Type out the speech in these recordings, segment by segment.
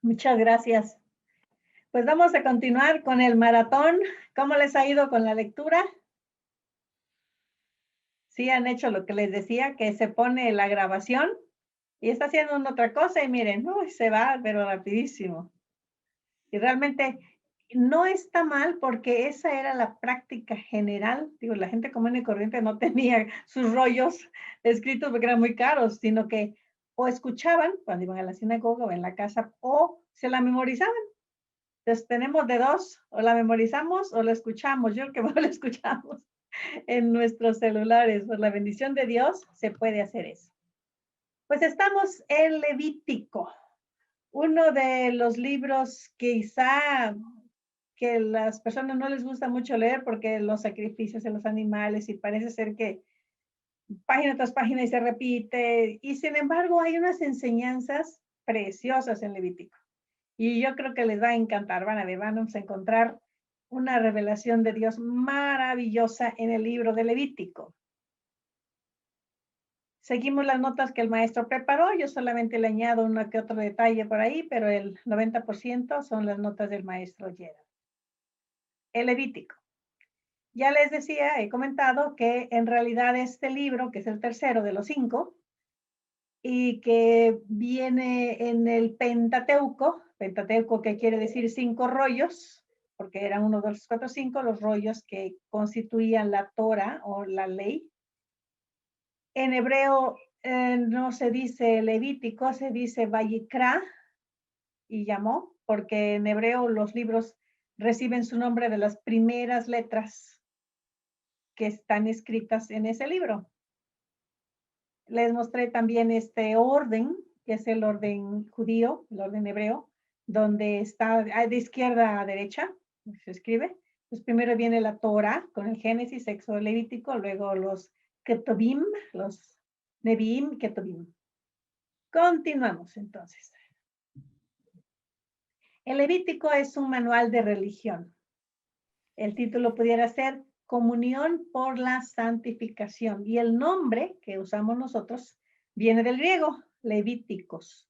Muchas gracias. Pues vamos a continuar con el maratón. ¿Cómo les ha ido con la lectura? Sí, han hecho lo que les decía, que se pone la grabación y está haciendo una otra cosa y miren, uy, se va, pero rapidísimo. Y realmente no está mal porque esa era la práctica general. Digo, la gente común y corriente no tenía sus rollos escritos porque eran muy caros, sino que o escuchaban cuando iban a la sinagoga o en la casa o se la memorizaban. Entonces tenemos de dos, o la memorizamos o la escuchamos. Yo creo que mejor la escuchamos en nuestros celulares. Por la bendición de Dios se puede hacer eso. Pues estamos en Levítico, uno de los libros quizá que las personas no les gusta mucho leer porque los sacrificios de los animales y parece ser que página tras página y se repite. Y sin embargo hay unas enseñanzas preciosas en Levítico. Y yo creo que les va a encantar. Van a ver, vamos a encontrar una revelación de Dios maravillosa en el libro de Levítico. Seguimos las notas que el maestro preparó. Yo solamente le añado uno que otro detalle por ahí, pero el 90% son las notas del maestro Yera. El Levítico. Ya les decía, he comentado que en realidad este libro, que es el tercero de los 5, y que viene en el Pentateuco que quiere decir 5 rollos, porque eran 1, 2, 3, 4, 5 los rollos que constituían la Torah o la ley. En hebreo no se dice Levítico, se dice Vayikra y llamó, porque en hebreo los libros reciben su nombre de las primeras letras que están escritas en ese libro. Les mostré también este orden, que es el orden judío, el orden hebreo, donde está de izquierda a derecha, se escribe. Pues primero viene la Torah con el Génesis, Éxodo, Levítico, luego los Ketubim, los Neviim, Ketubim. Continuamos entonces. El Levítico es un manual de religión. El título pudiera ser Comunión por la Santificación y el nombre que usamos nosotros viene del griego, Levíticos,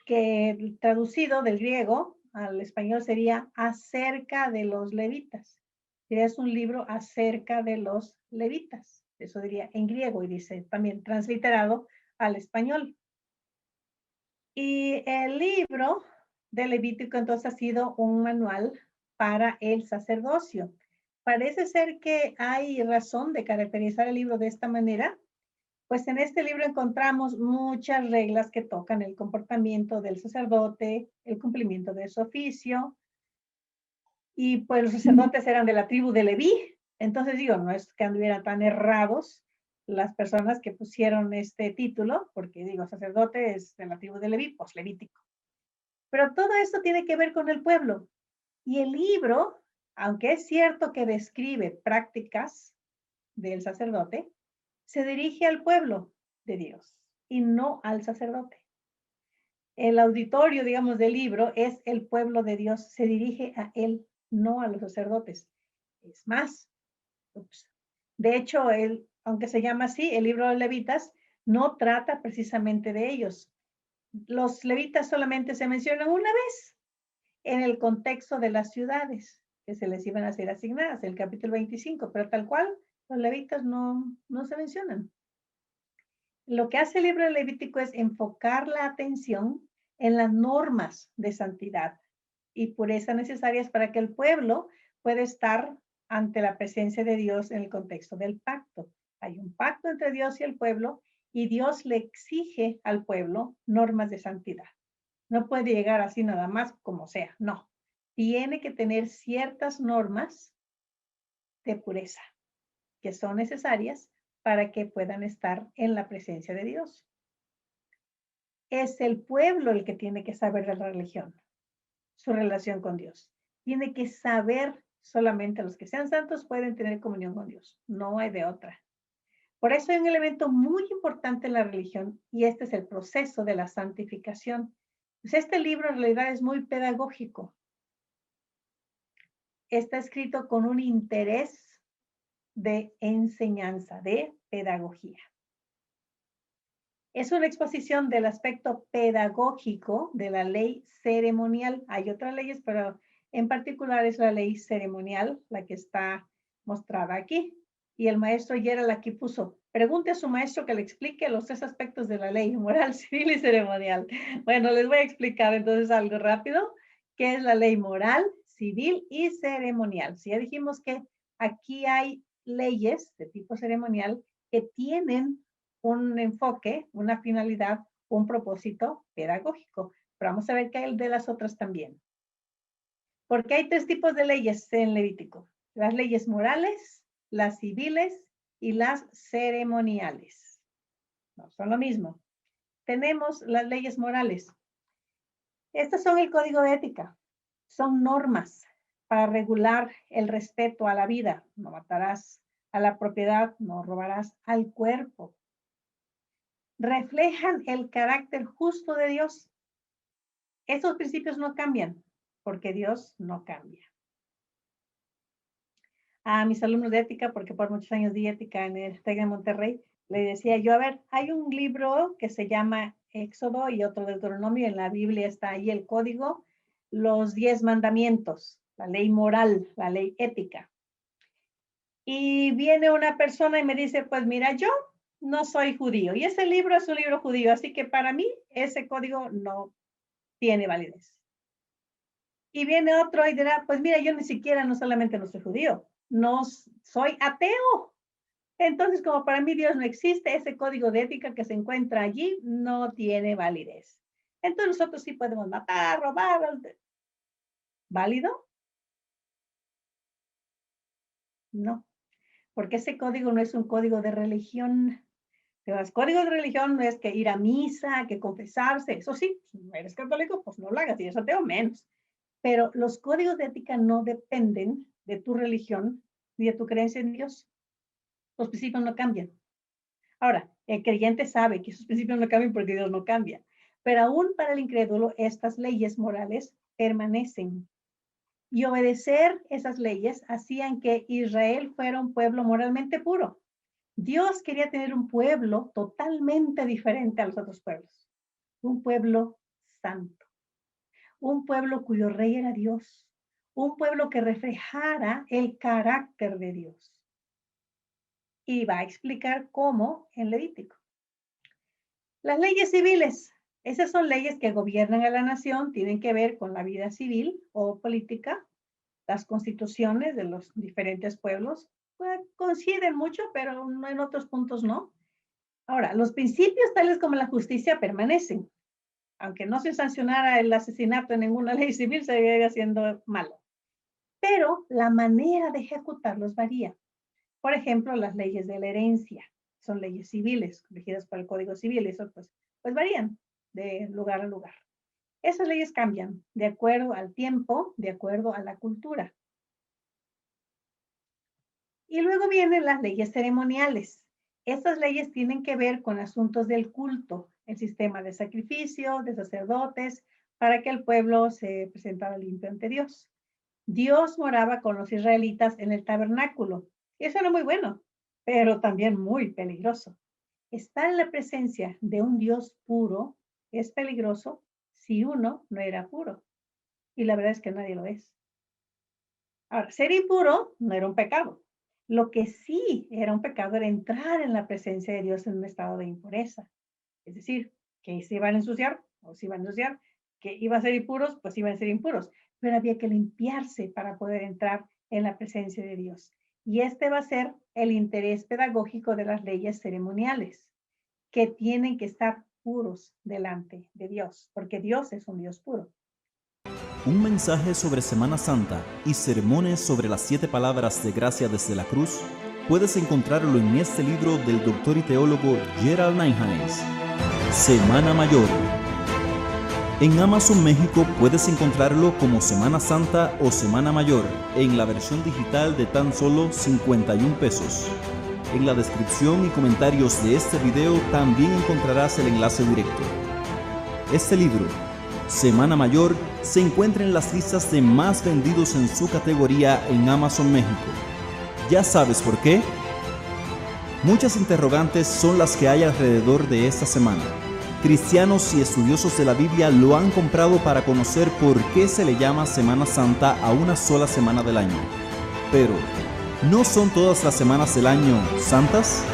que traducido del griego al español sería acerca de los levitas. Es un libro acerca de los levitas. Eso diría en griego y dice también transliterado al español. Y el libro de Levítico entonces ha sido un manual para el sacerdocio. Parece ser que hay razón de caracterizar el libro de esta manera, pues en este libro encontramos muchas reglas que tocan el comportamiento del sacerdote, el cumplimiento de su oficio, y pues los sacerdotes eran de la tribu de Leví, entonces digo, no es que anduvieran tan errados las personas que pusieron este título, porque digo, sacerdote es de la tribu de Leví, pues levítico. Pero todo esto tiene que ver con el pueblo. Y el libro, aunque es cierto que describe prácticas del sacerdote, se dirige al pueblo de Dios y no al sacerdote. El auditorio, digamos, del libro es el pueblo de Dios, se dirige a él, no a los sacerdotes. Es más, de hecho, aunque se llama así, el libro de Levitas no trata precisamente de ellos. Los levitas solamente se mencionan una vez en el contexto de las ciudades que se les iban a ser asignadas, el capítulo 25, pero tal cual, los levitas no se mencionan. Lo que hace el libro de Levítico es enfocar la atención en las normas de santidad y pureza necesarias para que el pueblo pueda estar ante la presencia de Dios en el contexto del pacto. Hay un pacto entre Dios y el pueblo y Dios le exige al pueblo normas de santidad. No puede llegar así nada más como sea, no. Tiene que tener ciertas normas de pureza que son necesarias para que puedan estar en la presencia de Dios. Es el pueblo el que tiene que saber de la religión, su relación con Dios. Tiene que saber, solamente los que sean santos pueden tener comunión con Dios, no hay de otra. Por eso hay un elemento muy importante en la religión y este es el proceso de la santificación. Pues este libro en realidad es muy pedagógico. Está escrito con un interés de enseñanza, de pedagogía. Es una exposición del aspecto pedagógico de la ley ceremonial. Hay otras leyes, pero en particular es la ley ceremonial la que está mostrada aquí. Y el maestro Gerald aquí puso, pregunte a su maestro que le explique los 3 aspectos de la ley, moral, civil y ceremonial. Bueno, les voy a explicar entonces algo rápido, qué es la ley moral, civil y ceremonial. Si ya dijimos que aquí hay leyes de tipo ceremonial que tienen un enfoque, una finalidad, un propósito pedagógico. Pero vamos a ver qué hay de las otras también. Porque hay 3 tipos de leyes en Levítico. Las leyes morales, las civiles y las ceremoniales. No son lo mismo. Tenemos las leyes morales. Estas son el código de ética. Son normas para regular el respeto a la vida. No matarás, a la propiedad, no robarás, al cuerpo. Reflejan el carácter justo de Dios. Esos principios no cambian, porque Dios no cambia. A mis alumnos de ética, porque por muchos años di ética en el TEC de Monterrey, le decía yo, a ver, hay un libro que se llama Éxodo y otro Deuteronomio, en la Biblia está ahí el código, los 10 mandamientos, la ley moral, la ley ética. Y viene una persona y me dice, pues mira, yo no soy judío y ese libro es un libro judío, así que para mí ese código no tiene validez. Y viene otro y dirá, pues mira, yo ni siquiera, no solamente no soy judío, no soy ateo. Entonces, como para mí Dios no existe, ese código de ética que se encuentra allí no tiene validez. Entonces nosotros sí podemos matar, robar. ¿Válido? No, porque ese código no es un código de religión. Los códigos de religión no es que ir a misa, que confesarse. Eso sí, si no eres católico, pues no lo hagas. Si eres ateo, menos. Pero los códigos de ética no dependen de tu religión ni de tu creencia en Dios. Los principios no cambian. Ahora, el creyente sabe que esos principios no cambian porque Dios no cambia. Pero aún para el incrédulo, estas leyes morales permanecen. Y obedecer esas leyes hacían que Israel fuera un pueblo moralmente puro. Dios quería tener un pueblo totalmente diferente a los otros pueblos. Un pueblo santo. Un pueblo cuyo rey era Dios. Un pueblo que reflejara el carácter de Dios. Y va a explicar cómo en Levítico. Las leyes civiles. Esas son leyes que gobiernan a la nación, tienen que ver con la vida civil o política. Las constituciones de los diferentes pueblos coinciden mucho, pero en otros puntos no. Ahora, los principios tales como la justicia permanecen. Aunque no se sancionara el asesinato en ninguna ley civil, seguiría siendo malo. Pero la manera de ejecutarlos varía. Por ejemplo, las leyes de la herencia son leyes civiles, regidas por el Código Civil, eso pues varían de lugar a lugar. Esas leyes cambian de acuerdo al tiempo, de acuerdo a la cultura. Y luego vienen las leyes ceremoniales. Estas leyes tienen que ver con asuntos del culto, el sistema de sacrificio, de sacerdotes, para que el pueblo se presentara limpio ante Dios. Dios moraba con los israelitas en el tabernáculo. Eso era muy bueno, pero también muy peligroso. Estar en la presencia de un Dios puro es peligroso si uno no era puro. Y la verdad es que nadie lo es. Ahora, ser impuro no era un pecado. Lo que sí era un pecado era entrar en la presencia de Dios en un estado de impureza. Es decir, que se iban a ensuciar, o se iban a ensuciar, que iban a ser impuros, pues iban a ser impuros. Pero había que limpiarse para poder entrar en la presencia de Dios. Y este va a ser el interés pedagógico de las leyes ceremoniales, que tienen que estar puros delante de Dios, porque Dios es un Dios puro. Un mensaje sobre Semana Santa y sermones sobre las 7 palabras de gracia desde la cruz, puedes encontrarlo en este libro del doctor y teólogo Gerald Nyhines, Semana Mayor. En Amazon México puedes encontrarlo como Semana Santa o Semana Mayor en la versión digital de tan solo 51 pesos. En la descripción y comentarios de este video también encontrarás el enlace directo. Este libro, Semana Mayor, se encuentra en las listas de más vendidos en su categoría en Amazon México. ¿Ya sabes por qué? Muchas interrogantes son las que hay alrededor de esta semana. Cristianos y estudiosos de la Biblia lo han comprado para conocer por qué se le llama Semana Santa a una sola semana del año. Pero, ¿no son todas las semanas del año santas?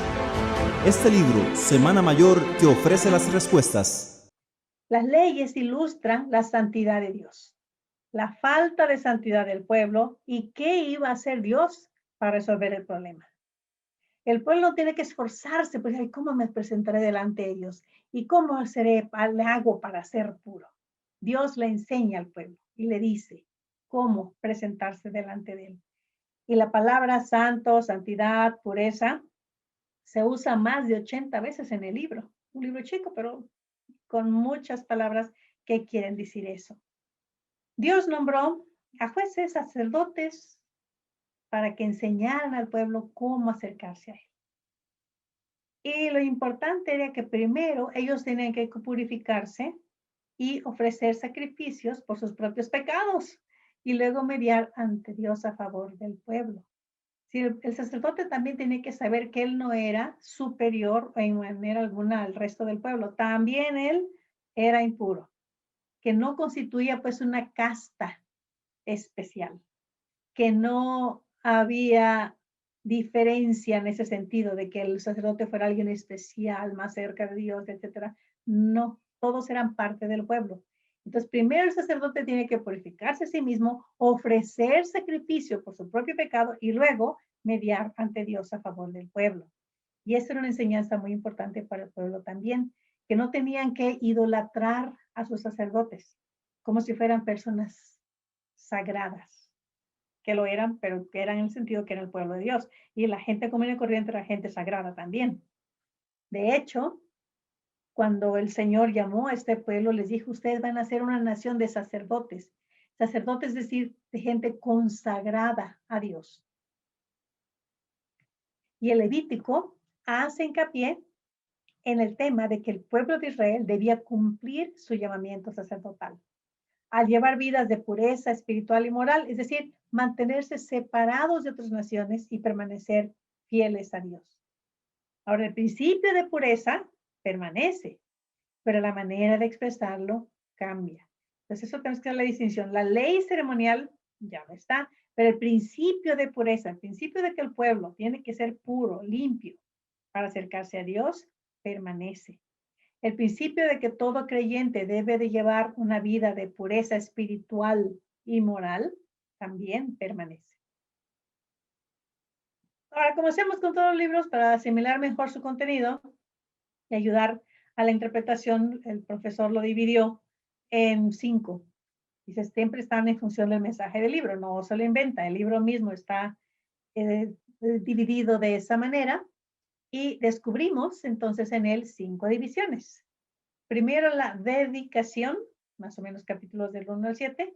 Este libro, Semana Mayor, te ofrece las respuestas. Las leyes ilustran la santidad de Dios, la falta de santidad del pueblo y qué iba a hacer Dios para resolver el problema. El pueblo tiene que esforzarse, pues, ay, ¿cómo me presentaré delante de ellos? ¿Y cómo le hago para ser puro? Dios le enseña al pueblo y le dice cómo presentarse delante de él. Y la palabra santo, santidad, pureza, se usa más de 80 veces en el libro. Un libro chico, pero con muchas palabras que quieren decir eso. Dios nombró a jueces, sacerdotes, para que enseñaran al pueblo cómo acercarse a él. Y lo importante era que primero ellos tenían que purificarse y ofrecer sacrificios por sus propios pecados y luego mediar ante Dios a favor del pueblo. Si el sacerdote también tenía que saber que él no era superior en manera alguna al resto del pueblo. También él era impuro, que no constituía pues una casta especial, que no había diferencia en ese sentido de que el sacerdote fuera alguien especial, más cerca de Dios, etcétera. No, todos eran parte del pueblo. Entonces, primero el sacerdote tiene que purificarse a sí mismo, ofrecer sacrificio por su propio pecado y luego mediar ante Dios a favor del pueblo. Y esa era una enseñanza muy importante para el pueblo también, que no tenían que idolatrar a sus sacerdotes como si fueran personas sagradas, que lo eran, pero que eran en el sentido que era el pueblo de Dios. Y la gente común y corriente era gente sagrada también. De hecho, cuando el Señor llamó a este pueblo, les dijo, ustedes van a ser una nación de sacerdotes. Sacerdotes, es decir, de gente consagrada a Dios. Y el Levítico hace hincapié en el tema de que el pueblo de Israel debía cumplir su llamamiento sacerdotal al llevar vidas de pureza espiritual y moral, es decir, mantenerse separados de otras naciones y permanecer fieles a Dios. Ahora, el principio de pureza permanece, pero la manera de expresarlo cambia. Entonces, eso tenemos que hacer la distinción. La ley ceremonial ya no está, pero el principio de pureza, el principio de que el pueblo tiene que ser puro, limpio, para acercarse a Dios, permanece. El principio de que todo creyente debe de llevar una vida de pureza espiritual y moral también permanece. Ahora, como hacemos con todos los libros para asimilar mejor su contenido y ayudar a la interpretación, el profesor lo dividió en 5. Dice, siempre están en función del mensaje del libro, no se lo inventa, el libro mismo está dividido de esa manera y descubrimos entonces en él 5 divisiones. Primero la dedicación, más o menos capítulos del 1 al 7,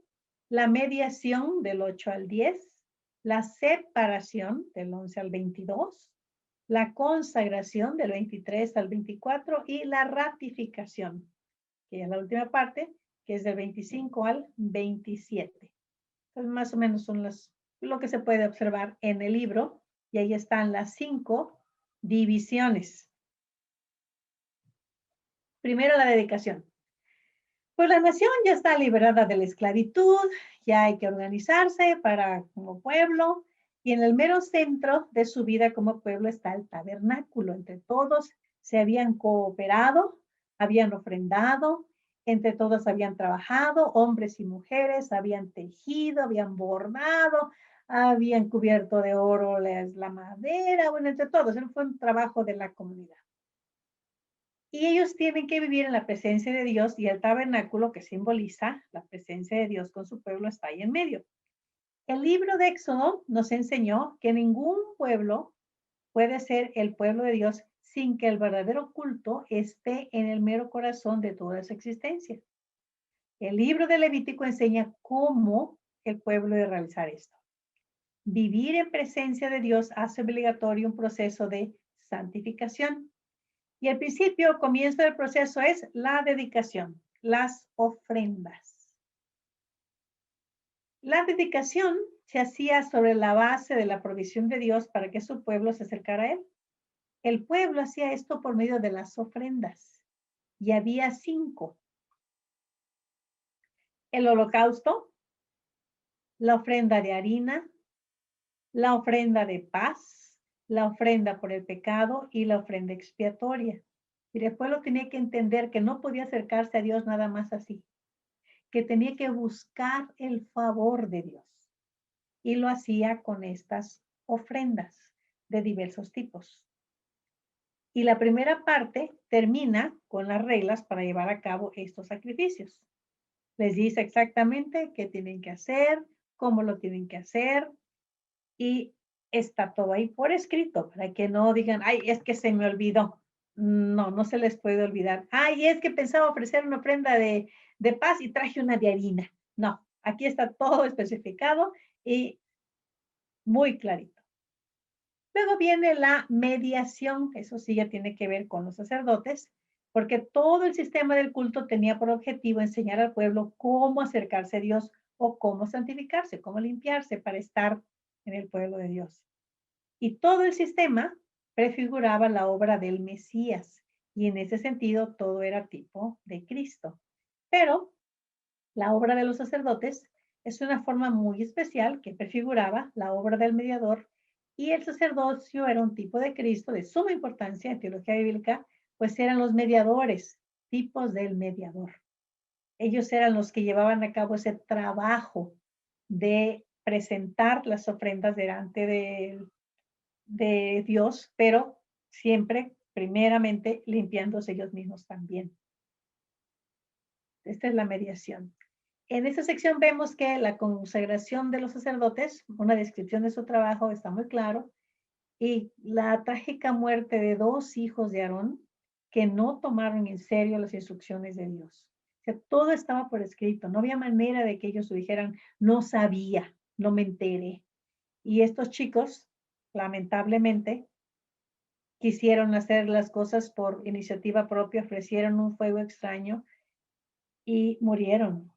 la mediación del 8 al 10, la separación del 11 al 22, la consagración del 23 al 24 y la ratificación, que es la última parte, que es del 25 al 27. Entonces, más o menos son lo que se puede observar en el libro y ahí están las 5 divisiones. Primero, la dedicación. Pues la nación ya está liberada de la esclavitud, ya hay que organizarse como pueblo, y en el mero centro de su vida como pueblo está el tabernáculo. Entre todos se habían cooperado, habían ofrendado, entre todos habían trabajado, hombres y mujeres, habían tejido, habían bordado, habían cubierto de oro la madera, bueno, entre todos, fue un trabajo de la comunidad. Y ellos tienen que vivir en la presencia de Dios y el tabernáculo que simboliza la presencia de Dios con su pueblo está ahí en medio. El libro de Éxodo nos enseñó que ningún pueblo puede ser el pueblo de Dios sin que el verdadero culto esté en el mero corazón de toda su existencia. El libro de Levítico enseña cómo el pueblo debe realizar esto. Vivir en presencia de Dios hace obligatorio un proceso de santificación. Y el principio, el comienzo del proceso es la dedicación, las ofrendas. La dedicación se hacía sobre la base de la provisión de Dios para que su pueblo se acercara a él. El pueblo hacía esto por medio de las ofrendas. Y había 5. El holocausto, la ofrenda de harina, la ofrenda de paz, la ofrenda por el pecado y la ofrenda expiatoria. Y el pueblo tenía que entender que no podía acercarse a Dios nada más así, que tenía que buscar el favor de Dios. Y lo hacía con estas ofrendas de diversos tipos. Y la primera parte termina con las reglas para llevar a cabo estos sacrificios. Les dice exactamente qué tienen que hacer, cómo lo tienen que hacer, y está todo ahí por escrito, para que no digan, ay, es que se me olvidó. No, no se les puede olvidar. Ay, es que pensaba ofrecer una ofrenda de paz y traje una de harina. No, aquí está todo especificado y muy clarito. Luego viene la mediación, eso sí ya tiene que ver con los sacerdotes, porque todo el sistema del culto tenía por objetivo enseñar al pueblo cómo acercarse a Dios o cómo santificarse, cómo limpiarse para estar en el pueblo de Dios. Y todo el sistema prefiguraba la obra del Mesías, y en ese sentido todo era tipo de Cristo. Pero la obra de los sacerdotes es una forma muy especial que prefiguraba la obra del mediador, y el sacerdocio era un tipo de Cristo de suma importancia en teología bíblica, pues eran los mediadores, tipos del mediador. Ellos eran los que llevaban a cabo ese trabajo de presentar las ofrendas delante de Dios, pero siempre, primeramente, limpiándose ellos mismos también. Esta es la mediación. En esta sección vemos que la consagración de los sacerdotes, una descripción de su trabajo está muy claro, y la trágica muerte de 2 hijos de Aarón que no tomaron en serio las instrucciones de Dios. O sea, todo estaba por escrito, no había manera de que ellos dijeran, no sabía, no me enteré. Y estos chicos, lamentablemente, quisieron hacer las cosas por iniciativa propia, ofrecieron un fuego extraño y murieron.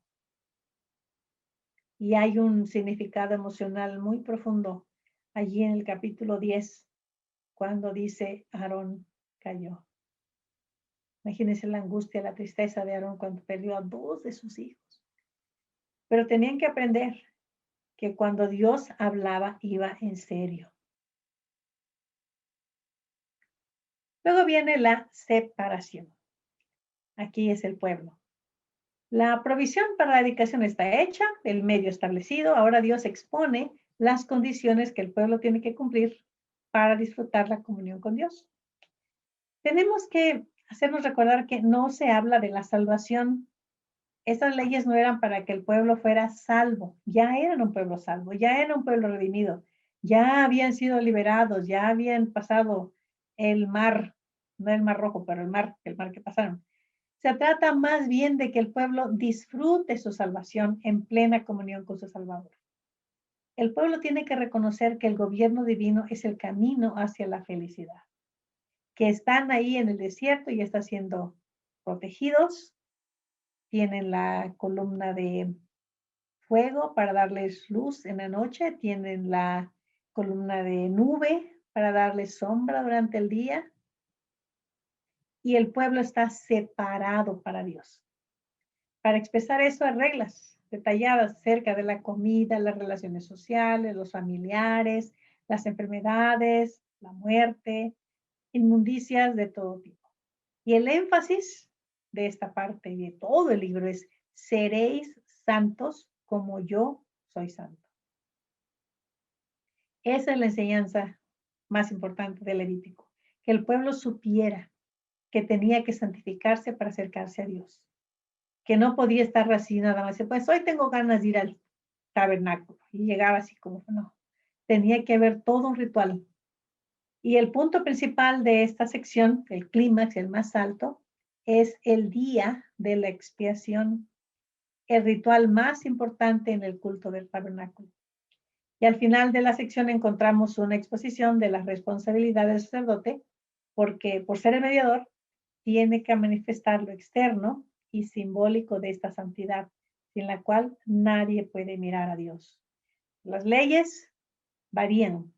Y hay un significado emocional muy profundo allí en el capítulo 10, cuando dice Aarón cayó. Imagínense la angustia, la tristeza de Aarón cuando perdió a 2 de sus hijos. Pero tenían que aprender que cuando Dios hablaba iba en serio. Luego viene la separación. Aquí es el pueblo. La provisión para la dedicación está hecha, el medio establecido. Ahora Dios expone las condiciones que el pueblo tiene que cumplir para disfrutar la comunión con Dios. Tenemos que hacernos recordar que no se habla de la salvación. Esas leyes no eran para que el pueblo fuera salvo. Ya eran un pueblo salvo, ya era un pueblo redimido. Ya habían sido liberados, ya habían pasado el mar, no el mar rojo, pero el mar que pasaron. Se trata más bien de que el pueblo disfrute su salvación en plena comunión con su Salvador. El pueblo tiene que reconocer que el gobierno divino es el camino hacia la felicidad, que están ahí en el desierto y están siendo protegidos, tienen la columna de fuego para darles luz en la noche, tienen la columna de nube para darles sombra durante el día, y el pueblo está separado para Dios. Para expresar eso hay reglas detalladas acerca de la comida, las relaciones sociales, los familiares, las enfermedades, la muerte, inmundicias de todo tipo. Y el énfasis de esta parte y de todo el libro es: seréis santos como yo soy santo. Esa es la enseñanza más importante del Levítico, que el pueblo supiera que tenía que santificarse para acercarse a Dios, que no podía estar así nada más, pues hoy tengo ganas de ir al tabernáculo, y llegaba así como, no, tenía que haber todo un ritual. Y el punto principal de esta sección, el clímax, el más alto, es el día de la expiación, el ritual más importante en el culto del tabernáculo. Y al final de la sección encontramos una exposición de las responsabilidades del sacerdote, porque por ser el mediador, tiene que manifestar lo externo y simbólico de esta santidad, sin la cual nadie puede mirar a Dios. Las leyes varían,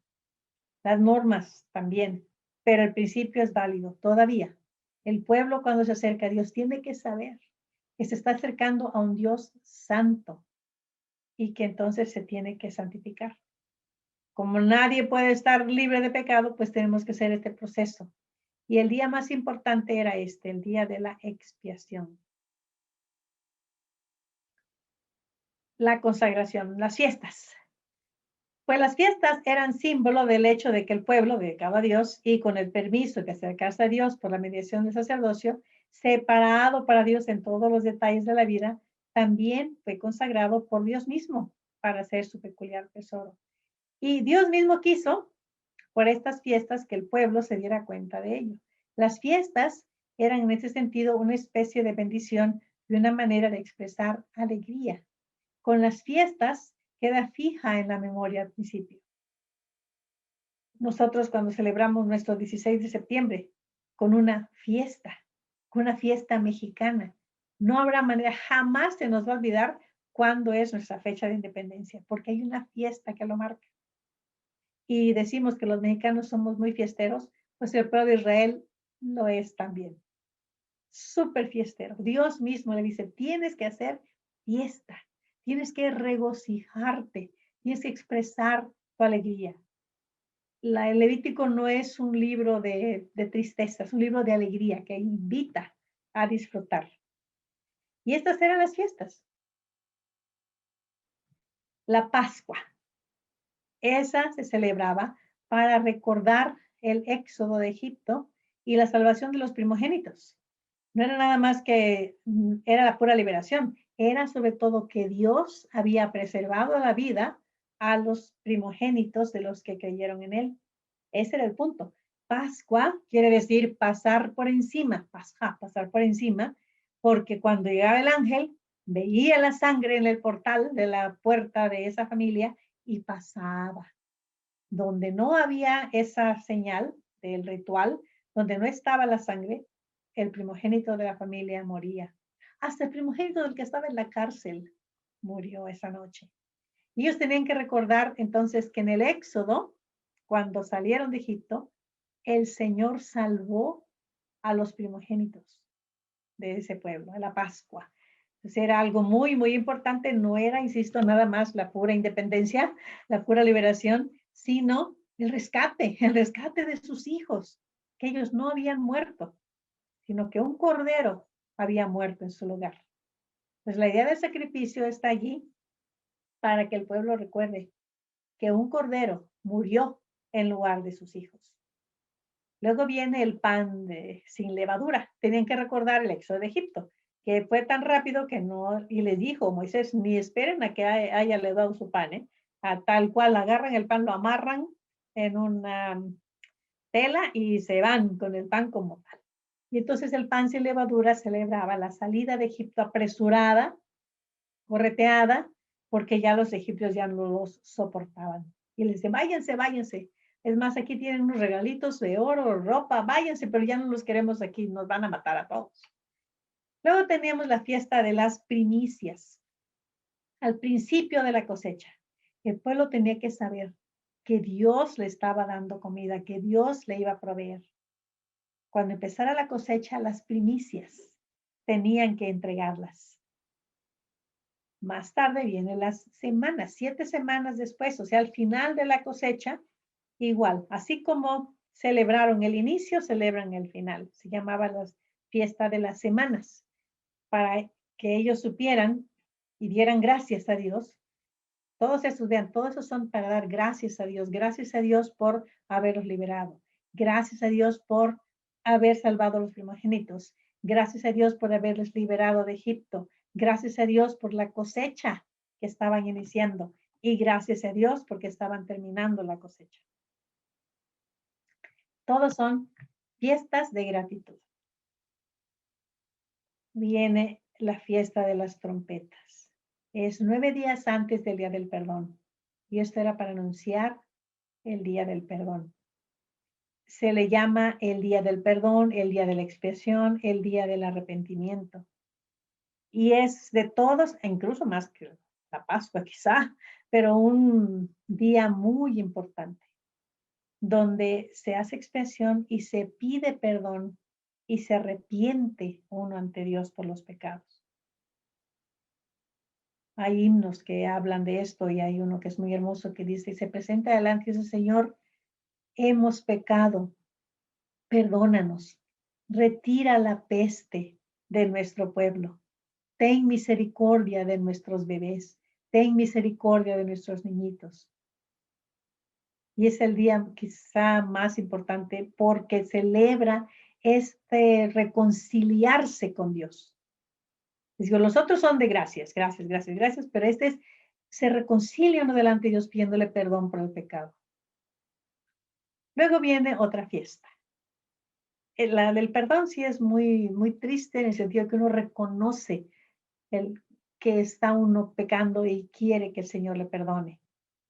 las normas también, pero el principio es válido todavía. El pueblo cuando se acerca a Dios tiene que saber que se está acercando a un Dios santo y que entonces se tiene que santificar. Como nadie puede estar libre de pecado, pues tenemos que hacer este proceso. Y el día más importante era el día de la expiación. La consagración, las fiestas. Pues las fiestas eran símbolo del hecho de que el pueblo dedicaba a Dios y con el permiso de acercarse a Dios por la mediación del sacerdocio, separado para Dios en todos los detalles de la vida, también fue consagrado por Dios mismo para hacer su peculiar tesoro. Y Dios mismo quiso por estas fiestas que el pueblo se diera cuenta de ello. Las fiestas eran en ese sentido una especie de bendición y una manera de expresar alegría. Con las fiestas queda fija en la memoria al principio. Nosotros cuando celebramos nuestro 16 de septiembre con una fiesta mexicana, no habrá manera, jamás se nos va a olvidar cuándo es nuestra fecha de independencia, porque hay una fiesta que lo marca. Y decimos que los mexicanos somos muy fiesteros, pues el pueblo de Israel lo es también. Súper fiestero. Dios mismo le dice, tienes que hacer fiesta, tienes que regocijarte, tienes que expresar tu alegría. El Levítico no es un libro de tristeza, es un libro de alegría que invita a disfrutar. Y estas eran las fiestas. La Pascua. Esa se celebraba para recordar el éxodo de Egipto y la salvación de los primogénitos. No era nada más que era la pura liberación, era sobre todo que Dios había preservado la vida a los primogénitos de los que creyeron en él. Ese era el punto. Pascua quiere decir pasar por encima, pasar por encima, porque cuando llegaba el ángel, veía la sangre en el portal de la puerta de esa familia y pasaba. Donde no había esa señal del ritual, donde no estaba la sangre, el primogénito de la familia moría. Hasta el primogénito del que estaba en la cárcel murió esa noche. Y ellos tenían que recordar entonces que en el Éxodo, cuando salieron de Egipto, el Señor salvó a los primogénitos de ese pueblo, a la Pascua. Entonces era algo muy, muy importante. No era, insisto, nada más la pura independencia, la pura liberación, sino el rescate de sus hijos, que ellos no habían muerto, sino que un cordero había muerto en su lugar. Pues la idea del sacrificio está allí para que el pueblo recuerde que un cordero murió en lugar de sus hijos. Luego viene el pan sin levadura. Tenían que recordar el éxodo de Egipto, que fue tan rápido que no, y les dijo Moisés, ni esperen a que haya levado su pan, a tal cual agarran el pan, lo amarran en una tela y se van con el pan como tal. Y entonces el pan sin levadura celebraba la salida de Egipto apresurada, correteada, porque ya los egipcios ya no los soportaban. Y les decían, váyanse, váyanse. Es más, aquí tienen unos regalitos de oro, ropa, váyanse, pero ya no los queremos aquí, nos van a matar a todos. Luego teníamos la fiesta de las primicias, al principio de la cosecha. El pueblo tenía que saber que Dios le estaba dando comida, que Dios le iba a proveer. Cuando empezara la cosecha, las primicias tenían que entregarlas. Más tarde vienen las semanas, 7 semanas después, o sea, al final de la cosecha, igual, así como celebraron el inicio, celebran el final. Se llamaba la fiesta de las semanas, para que ellos supieran y dieran gracias a Dios. Todos esos, vean, todos esos son para dar gracias a Dios por haberlos liberado, gracias a Dios por haber salvado a los primogénitos, gracias a Dios por haberles liberado de Egipto, gracias a Dios por la cosecha que estaban iniciando y gracias a Dios porque estaban terminando la cosecha. Todos son fiestas de gratitud. Viene la fiesta de las trompetas. Es 9 días antes del día del perdón. Y esto era para anunciar el día del perdón. Se le llama el día del perdón, el día de la expiación, el día del arrepentimiento. Y es de todos, incluso más que la Pascua quizá, pero un día muy importante. donde se hace expiación y se pide perdón y se arrepiente uno ante Dios por los pecados. Hay himnos que hablan de esto y hay uno que es muy hermoso que dice, se presenta delante y dice, Señor, hemos pecado, perdónanos, retira la peste de nuestro pueblo, ten misericordia de nuestros bebés, ten misericordia de nuestros niñitos. Y es el día quizá más importante porque celebra este reconciliarse con Dios. Digo, los otros son de gracias, gracias, gracias, gracias, pero este es, se reconcilia uno delante de Dios pidiéndole perdón por el pecado. Luego viene otra fiesta. La del perdón sí es muy, muy triste en el sentido que uno reconoce el, que está uno pecando y quiere que el Señor le perdone.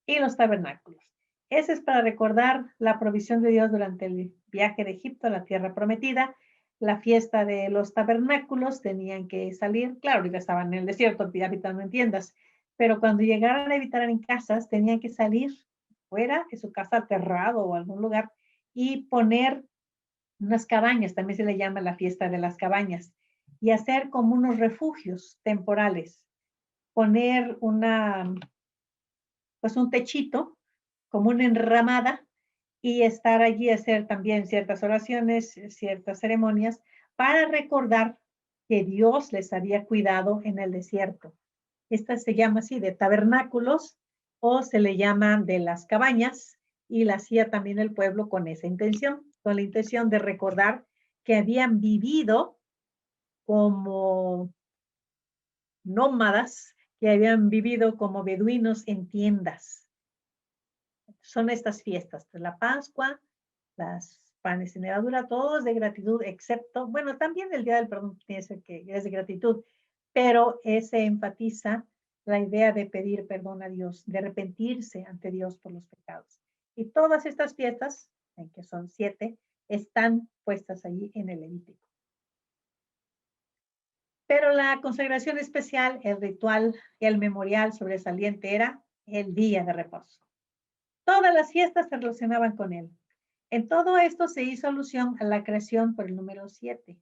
Y los tabernáculos. Ese es para recordar la provisión de Dios durante el viaje de Egipto a la tierra prometida. La fiesta de los tabernáculos tenían que salir, claro, ya estaban en el desierto habitando en tiendas, pero cuando llegaran a habitar en casas, tenían que salir fuera de su casa aterrado o algún lugar y poner unas cabañas, también se le llama la fiesta de las cabañas, y hacer como unos refugios temporales, poner pues un techito, como una enramada, y estar allí a hacer también ciertas oraciones, ciertas ceremonias, para recordar que Dios les había cuidado en el desierto. Esta se llama así de tabernáculos o se le llama de las cabañas y la hacía también el pueblo con esa intención, con la intención de recordar que habían vivido como nómadas, que habían vivido como beduinos en tiendas. Son estas fiestas, de la Pascua, las panes sin levadura, todos de gratitud, excepto, bueno, también el Día del Perdón tiene que es de gratitud, pero se enfatiza la idea de pedir perdón a Dios, de arrepentirse ante Dios por los pecados. Y todas estas fiestas, en que son 7, están puestas allí en el Levítico. Pero la consagración especial, el ritual, el memorial sobresaliente era el día de reposo. Todas las fiestas se relacionaban con él. En todo esto se hizo alusión a la creación por el número 7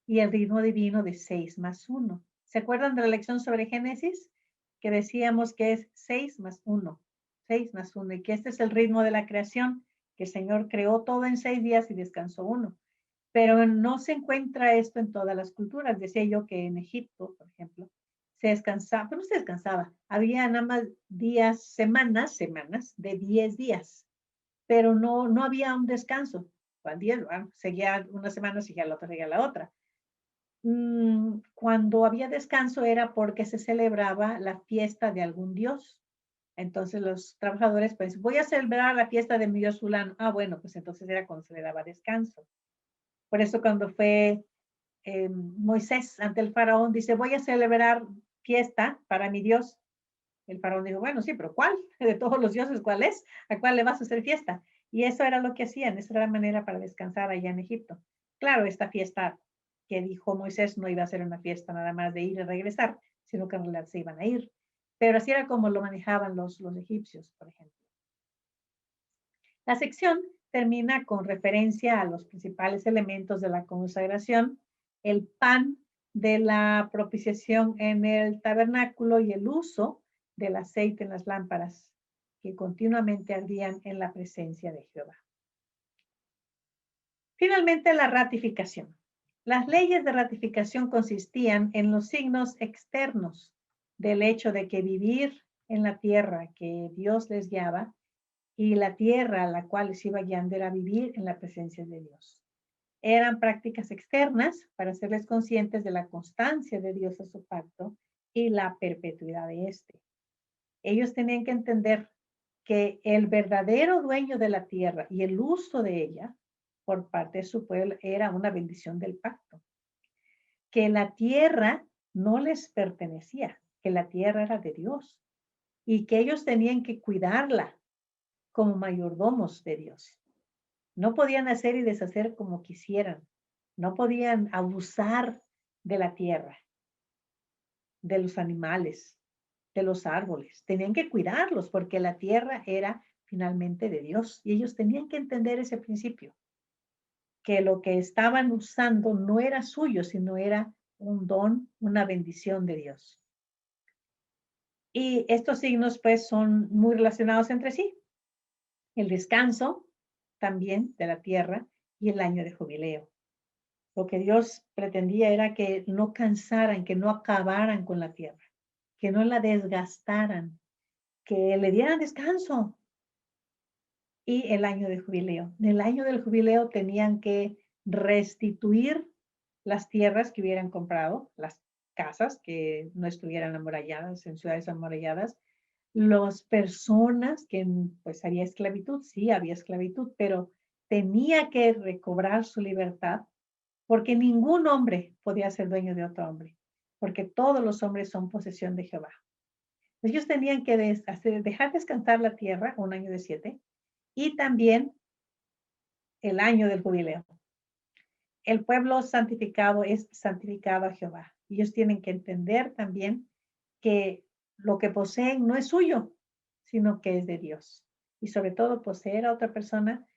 y el ritmo divino de 6 más 1. ¿Se acuerdan de la lección sobre Génesis? Que decíamos que es 6 más 1, 6 más 1, y que este es el ritmo de la creación, que el Señor creó todo en 6 días y descansó 1. Pero no se encuentra esto en todas las culturas. Decía yo que en Egipto, por ejemplo, se descansaba, pero no se descansaba, había nada más días, semanas de 10 días, pero no había un descanso. Seguía una semana, seguía la otra, seguía la otra. Cuando había descanso era porque se celebraba la fiesta de algún dios. Entonces los trabajadores, pues, voy a celebrar la fiesta de mi dios fulano. Ah, bueno, pues entonces era cuando se le daba descanso. Por eso cuando fue Moisés ante el faraón, dice, voy a celebrar fiesta para mi Dios. El faraón dijo, bueno, sí, pero ¿cuál? De todos los dioses, ¿cuál es? ¿A cuál le vas a hacer fiesta? Y eso era lo que hacían, esa era la manera para descansar allá en Egipto. Claro, esta fiesta que dijo Moisés no iba a ser una fiesta nada más de ir y regresar, sino que en realidad se iban a ir. Pero así era como lo manejaban los egipcios, por ejemplo. La sección termina con referencia a los principales elementos de la consagración, el pan de la propiciación en el tabernáculo y el uso del aceite en las lámparas que continuamente ardían en la presencia de Jehová. Finalmente, la ratificación. Las leyes de ratificación consistían en los signos externos del hecho de que vivir en la tierra que Dios les guiaba y la tierra a la cual les iba guiando era vivir en la presencia de Dios. Eran prácticas externas para hacerles conscientes de la constancia de Dios a su pacto y la perpetuidad de éste. Ellos tenían que entender que el verdadero dueño de la tierra y el uso de ella por parte de su pueblo era una bendición del pacto. Que la tierra no les pertenecía, que la tierra era de Dios y que ellos tenían que cuidarla como mayordomos de Dios. No podían hacer y deshacer como quisieran. No podían abusar de la tierra, de los animales, de los árboles. Tenían que cuidarlos porque la tierra era finalmente de Dios. Y ellos tenían que entender ese principio, que lo que estaban usando no era suyo, sino era un don, una bendición de Dios. Y estos signos pues son muy relacionados entre sí. El descanso también de la tierra y el año de jubileo. Lo que Dios pretendía era que no cansaran, que no acabaran con la tierra, que no la desgastaran, que le dieran descanso. Y el año de jubileo. En el año del jubileo tenían que restituir las tierras que hubieran comprado, las casas que no estuvieran amuralladas, en ciudades amuralladas, las personas que pues había esclavitud, sí había esclavitud, pero tenía que recobrar su libertad porque ningún hombre podía ser dueño de otro hombre, porque todos los hombres son posesión de Jehová. Ellos tenían que dejar descansar la tierra un año de 7 y también el año del jubileo. El pueblo santificado es santificado a Jehová. Ellos tienen que entender también que lo que poseen no es suyo, sino que es de Dios. Y sobre todo poseer a otra persona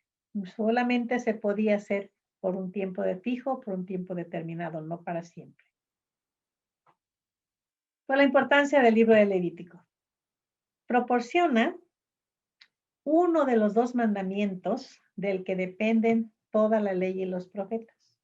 solamente se podía hacer por un tiempo de fijo, por un tiempo determinado, no para siempre. Por la importancia del libro de Levítico. Proporciona uno de los 2 mandamientos del que dependen toda la ley y los profetas.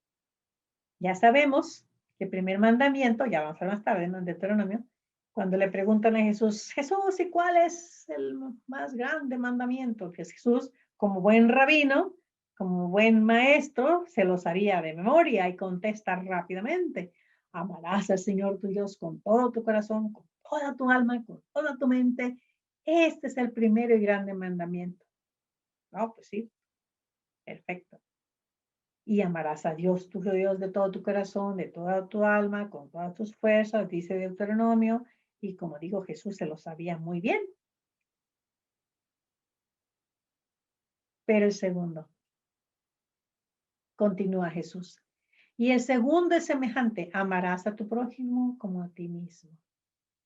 Ya sabemos que el primer mandamiento, ya vamos a ver más tarde, ¿no? En Deuteronomio, cuando le preguntan a Jesús, Jesús, ¿y cuál es el más grande mandamiento? Que Jesús, como buen rabino, como buen maestro, se lo sabía de memoria y contesta rápidamente. Amarás al Señor tu Dios con todo tu corazón, con toda tu alma, con toda tu mente. Este es el primero y grande mandamiento. No, pues sí, perfecto. Y amarás a Dios, tu Dios, de todo tu corazón, de toda tu alma, con todas tus fuerzas, dice Deuteronomio, y como digo, Jesús se lo sabía muy bien. Pero el segundo, continúa Jesús. Y el segundo es semejante, amarás a tu prójimo como a ti mismo.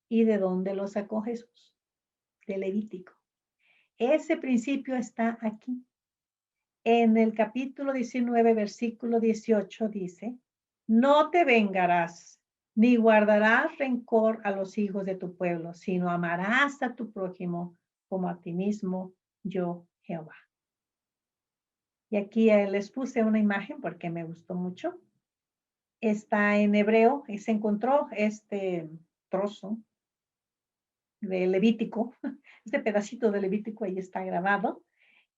¿Y de dónde lo sacó Jesús? De Levítico. Ese principio está aquí. En el capítulo 19, versículo 18 dice, no te vengarás, ni guardarás rencor a los hijos de tu pueblo, sino amarás a tu prójimo como a ti mismo, yo Jehová. Y aquí les puse una imagen porque me gustó mucho. Está en hebreo y se encontró este trozo de Levítico, este pedacito de Levítico ahí está grabado.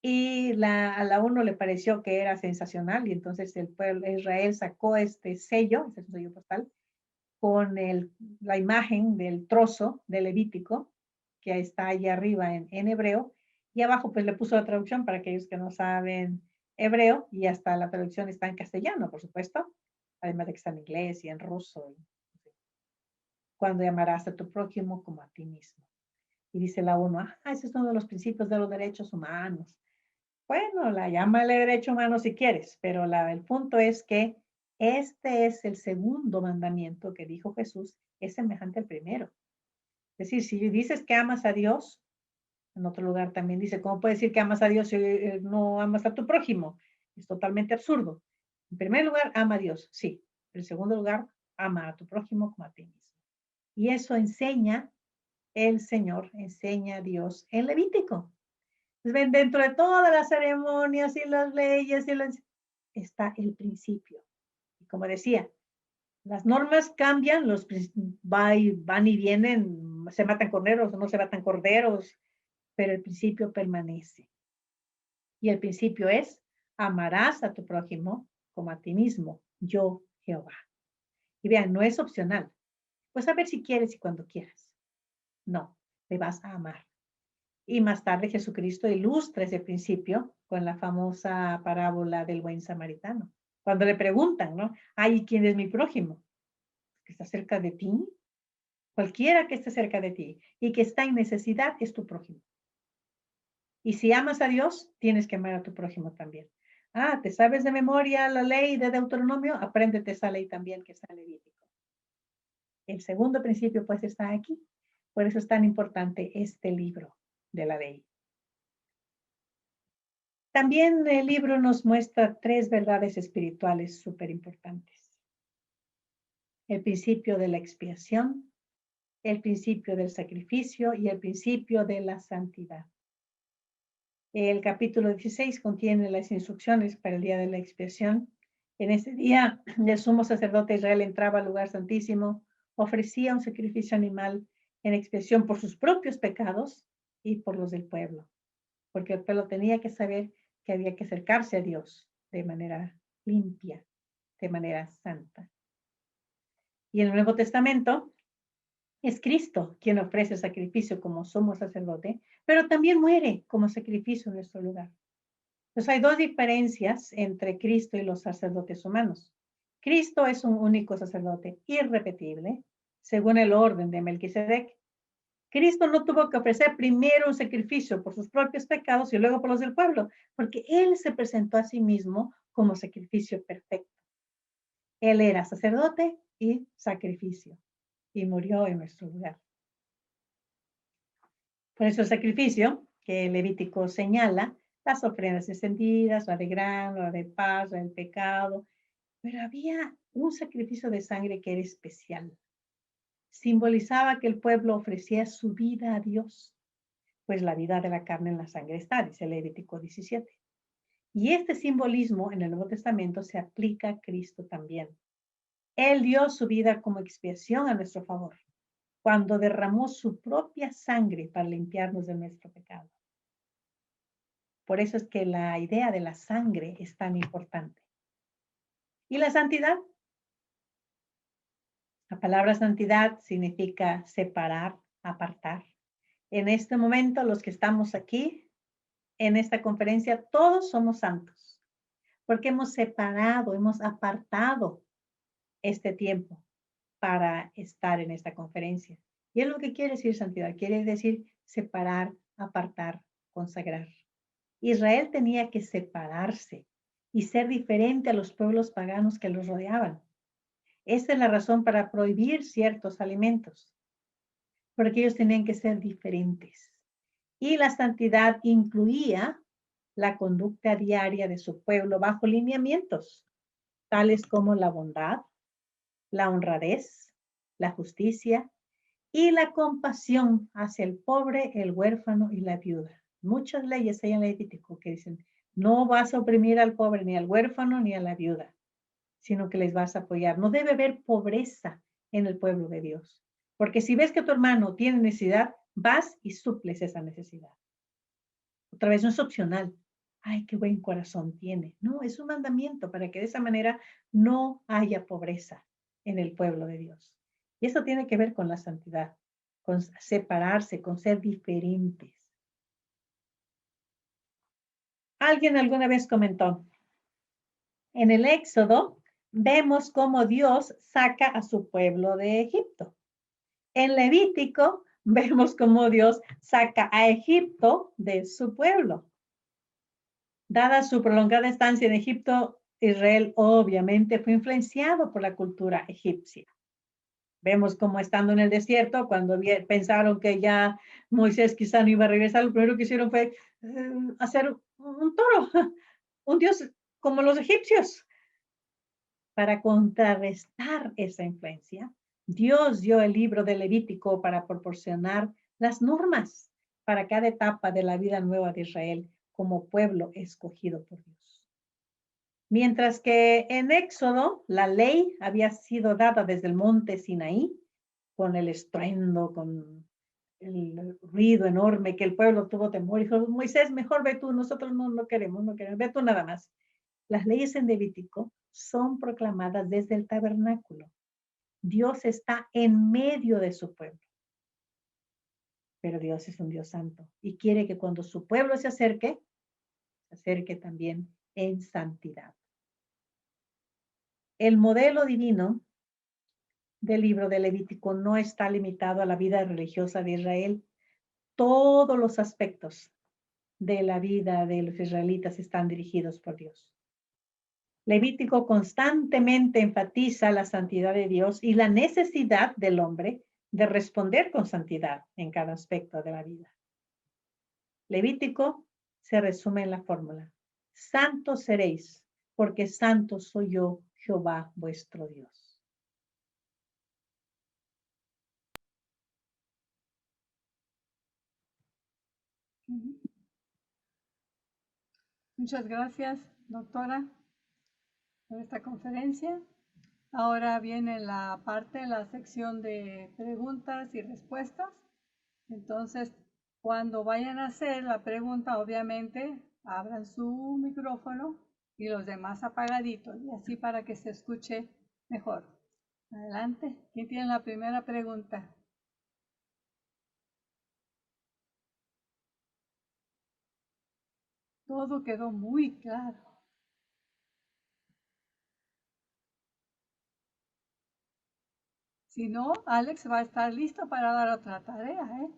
Y a la uno le pareció que era sensacional y entonces el pueblo de Israel sacó este sello postal, con la imagen del trozo de Levítico, que está ahí arriba en hebreo, y abajo pues le puso la traducción para aquellos que no saben hebreo, y hasta la traducción está en castellano, por supuesto, además de que está en inglés y en ruso. Cuando llamarás a tu prójimo como a ti mismo. Y dice la ONU, ese es uno de los principios de los derechos humanos. Bueno, la llámale derecho humano si quieres, pero el punto es que este es el segundo mandamiento que dijo Jesús, es semejante al primero. Es decir, si dices que amas a Dios, en otro lugar también dice, ¿cómo puedes decir que amas a Dios si no amas a tu prójimo? Es totalmente absurdo. En primer lugar, ama a Dios, sí. En segundo lugar, ama a tu prójimo como a ti mismo. Y eso enseña el Señor, enseña a Dios en Levítico. Ven, dentro de todas las ceremonias y las leyes está el principio. Y como decía, las normas cambian, van y vienen, se matan corderos o no se matan corderos, pero el principio permanece. Y el principio es, amarás a tu prójimo como a ti mismo, yo Jehová. Y vean, no es opcional. Pues a ver si quieres y cuando quieras. No, te vas a amar. Y más tarde Jesucristo ilustra ese principio con la famosa parábola del buen samaritano. Cuando le preguntan, ¿no? Ay, ¿quién es mi prójimo? ¿Que está cerca de ti? Cualquiera que esté cerca de ti y que está en necesidad es tu prójimo. Y si amas a Dios, tienes que amar a tu prójimo también. ¿te sabes de memoria la ley de Deuteronomio? Apréndete esa ley también que está en Levítico. El segundo principio, pues, está aquí. Por eso es tan importante este libro de la ley. También el libro nos muestra 3 verdades espirituales súper importantes. El principio de la expiación, el principio del sacrificio y el principio de la santidad. El capítulo 16 contiene las instrucciones para el día de la expiación. En ese día, el sumo sacerdote de Israel entraba al lugar santísimo, ofrecía un sacrificio animal en expiación por sus propios pecados y por los del pueblo, porque el pueblo tenía que saber que había que acercarse a Dios de manera limpia, de manera santa. Y en el Nuevo Testamento es Cristo quien ofrece el sacrificio como sumo sacerdote, pero también muere como sacrificio en nuestro lugar. Entonces hay 2 diferencias entre Cristo y los sacerdotes humanos. Cristo es un único sacerdote irrepetible, según el orden de Melquisedec. Cristo no tuvo que ofrecer primero un sacrificio por sus propios pecados y luego por los del pueblo, porque Él se presentó a sí mismo como sacrificio perfecto. Él era sacerdote y sacrificio, y murió en nuestro lugar. Por eso el sacrificio que Levítico señala, las ofrendas encendidas, la de grano, la de paz, la del pecado, pero había un sacrificio de sangre que era especial. Simbolizaba que el pueblo ofrecía su vida a Dios, pues la vida de la carne en la sangre está, dice Levítico 17. Y este simbolismo en el Nuevo Testamento se aplica a Cristo también. Él dio su vida como expiación a nuestro favor, cuando derramó su propia sangre para limpiarnos de nuestro pecado. Por eso es que la idea de la sangre es tan importante. ¿Y la santidad? La palabra santidad significa separar, apartar. En este momento, los que estamos aquí, en esta conferencia, todos somos santos, porque hemos separado, hemos apartado este tiempo para estar en esta conferencia. Y es lo que quiere decir santidad, quiere decir separar, apartar, consagrar. Israel tenía que separarse y ser diferente a los pueblos paganos que los rodeaban. Esa es la razón para prohibir ciertos alimentos, porque ellos tenían que ser diferentes. Y la santidad incluía la conducta diaria de su pueblo bajo lineamientos, tales como la bondad, la honradez, la justicia y la compasión hacia el pobre, el huérfano y la viuda. Muchas leyes hay en Levítico que dicen, no vas a oprimir al pobre, ni al huérfano, ni a la viuda, sino que les vas a apoyar. No debe haber pobreza en el pueblo de Dios, porque si ves que tu hermano tiene necesidad, vas y suples esa necesidad. Otra vez no es opcional. Ay, qué buen corazón tiene. No, es un mandamiento para que de esa manera no haya pobreza en el pueblo de Dios. Y eso tiene que ver con la santidad, con separarse, con ser diferentes. Alguien alguna vez comentó, en el Éxodo vemos cómo Dios saca a su pueblo de Egipto. En Levítico vemos cómo Dios saca a Egipto de su pueblo. Dada su prolongada estancia en Egipto, Israel obviamente fue influenciado por la cultura egipcia. Vemos cómo estando en el desierto, cuando pensaron que ya Moisés quizá no iba a regresar, lo primero que hicieron fue hacer un toro, un dios como los egipcios. Para contrarrestar esa influencia, Dios dio el libro de Levítico para proporcionar las normas para cada etapa de la vida nueva de Israel como pueblo escogido por Dios. Mientras que en Éxodo la ley había sido dada desde el monte Sinaí, con el estruendo, con el ruido enorme que el pueblo tuvo temor. Dijo, Moisés, mejor ve tú, nosotros no queremos, ve tú nada más. Las leyes en Levítico son proclamadas desde el tabernáculo. Dios está en medio de su pueblo. Pero Dios es un Dios santo y quiere que cuando su pueblo se acerque también en santidad. El modelo divino del libro de Levítico no está limitado a la vida religiosa de Israel. Todos los aspectos de la vida de los israelitas están dirigidos por Dios. Levítico constantemente enfatiza la santidad de Dios y la necesidad del hombre de responder con santidad en cada aspecto de la vida. Levítico se resume en la fórmula: santos seréis, porque santo soy yo, Jehová vuestro Dios. Muchas gracias, doctora, por esta conferencia. Ahora viene la sección de preguntas y respuestas. Entonces, cuando vayan a hacer la pregunta, obviamente, abran su micrófono y los demás apagaditos, y así para que se escuche mejor. Adelante. ¿Quién tiene la primera pregunta? Todo quedó muy claro. Si no, Alex va a estar listo para dar otra tarea, ¿eh?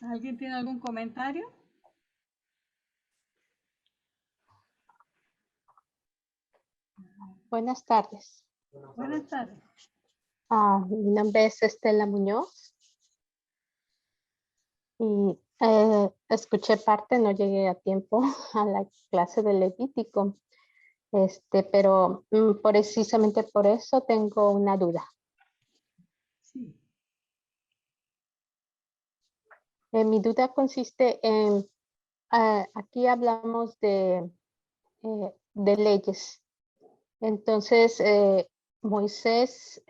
¿Alguien tiene algún comentario? Buenas tardes. Buenas tardes. Mi nombre es Estela Muñoz y escuché parte, no llegué a tiempo a la clase de Levítico, pero precisamente por eso tengo una duda. Sí. Mi duda consiste en, aquí hablamos de leyes. Entonces, Moisés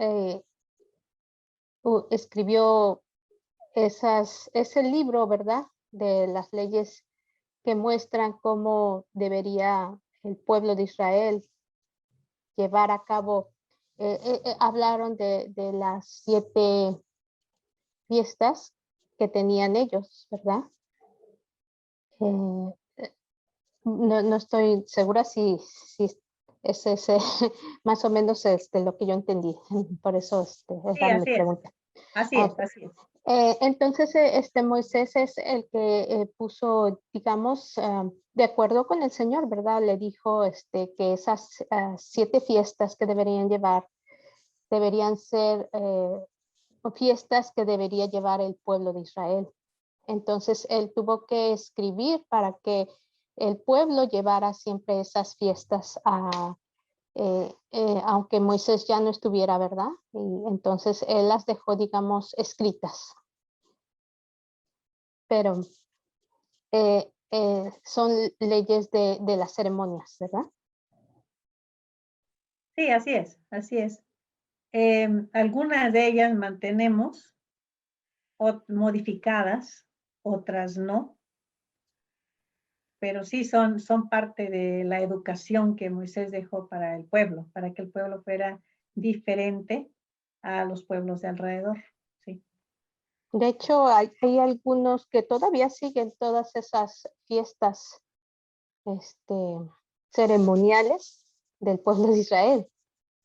escribió ese libro, ¿verdad? De las leyes que muestran cómo debería el pueblo de Israel llevar a cabo. Hablaron de las 7 fiestas que tenían ellos, ¿verdad? No, no estoy segura si es ese más o menos lo que yo entendí. Por eso Sí, esa es mi pregunta. Así es, así es. Entonces, Moisés es el que puso, digamos, de acuerdo con el Señor, ¿verdad? Le dijo que esas 7 fiestas que deberían llevar, deberían ser fiestas que debería llevar el pueblo de Israel. Entonces, él tuvo que escribir para que el pueblo llevara siempre esas fiestas aunque Moisés ya no estuviera, ¿verdad? Y entonces él las dejó, digamos, escritas. Pero son leyes de las ceremonias, ¿verdad? Sí, así es, así es. Algunas de ellas mantenemos modificadas, otras no, pero sí son parte de la educación que Moisés dejó para el pueblo, para que el pueblo fuera diferente a los pueblos de alrededor. Sí. De hecho, hay algunos que todavía siguen todas esas fiestas ceremoniales del pueblo de Israel,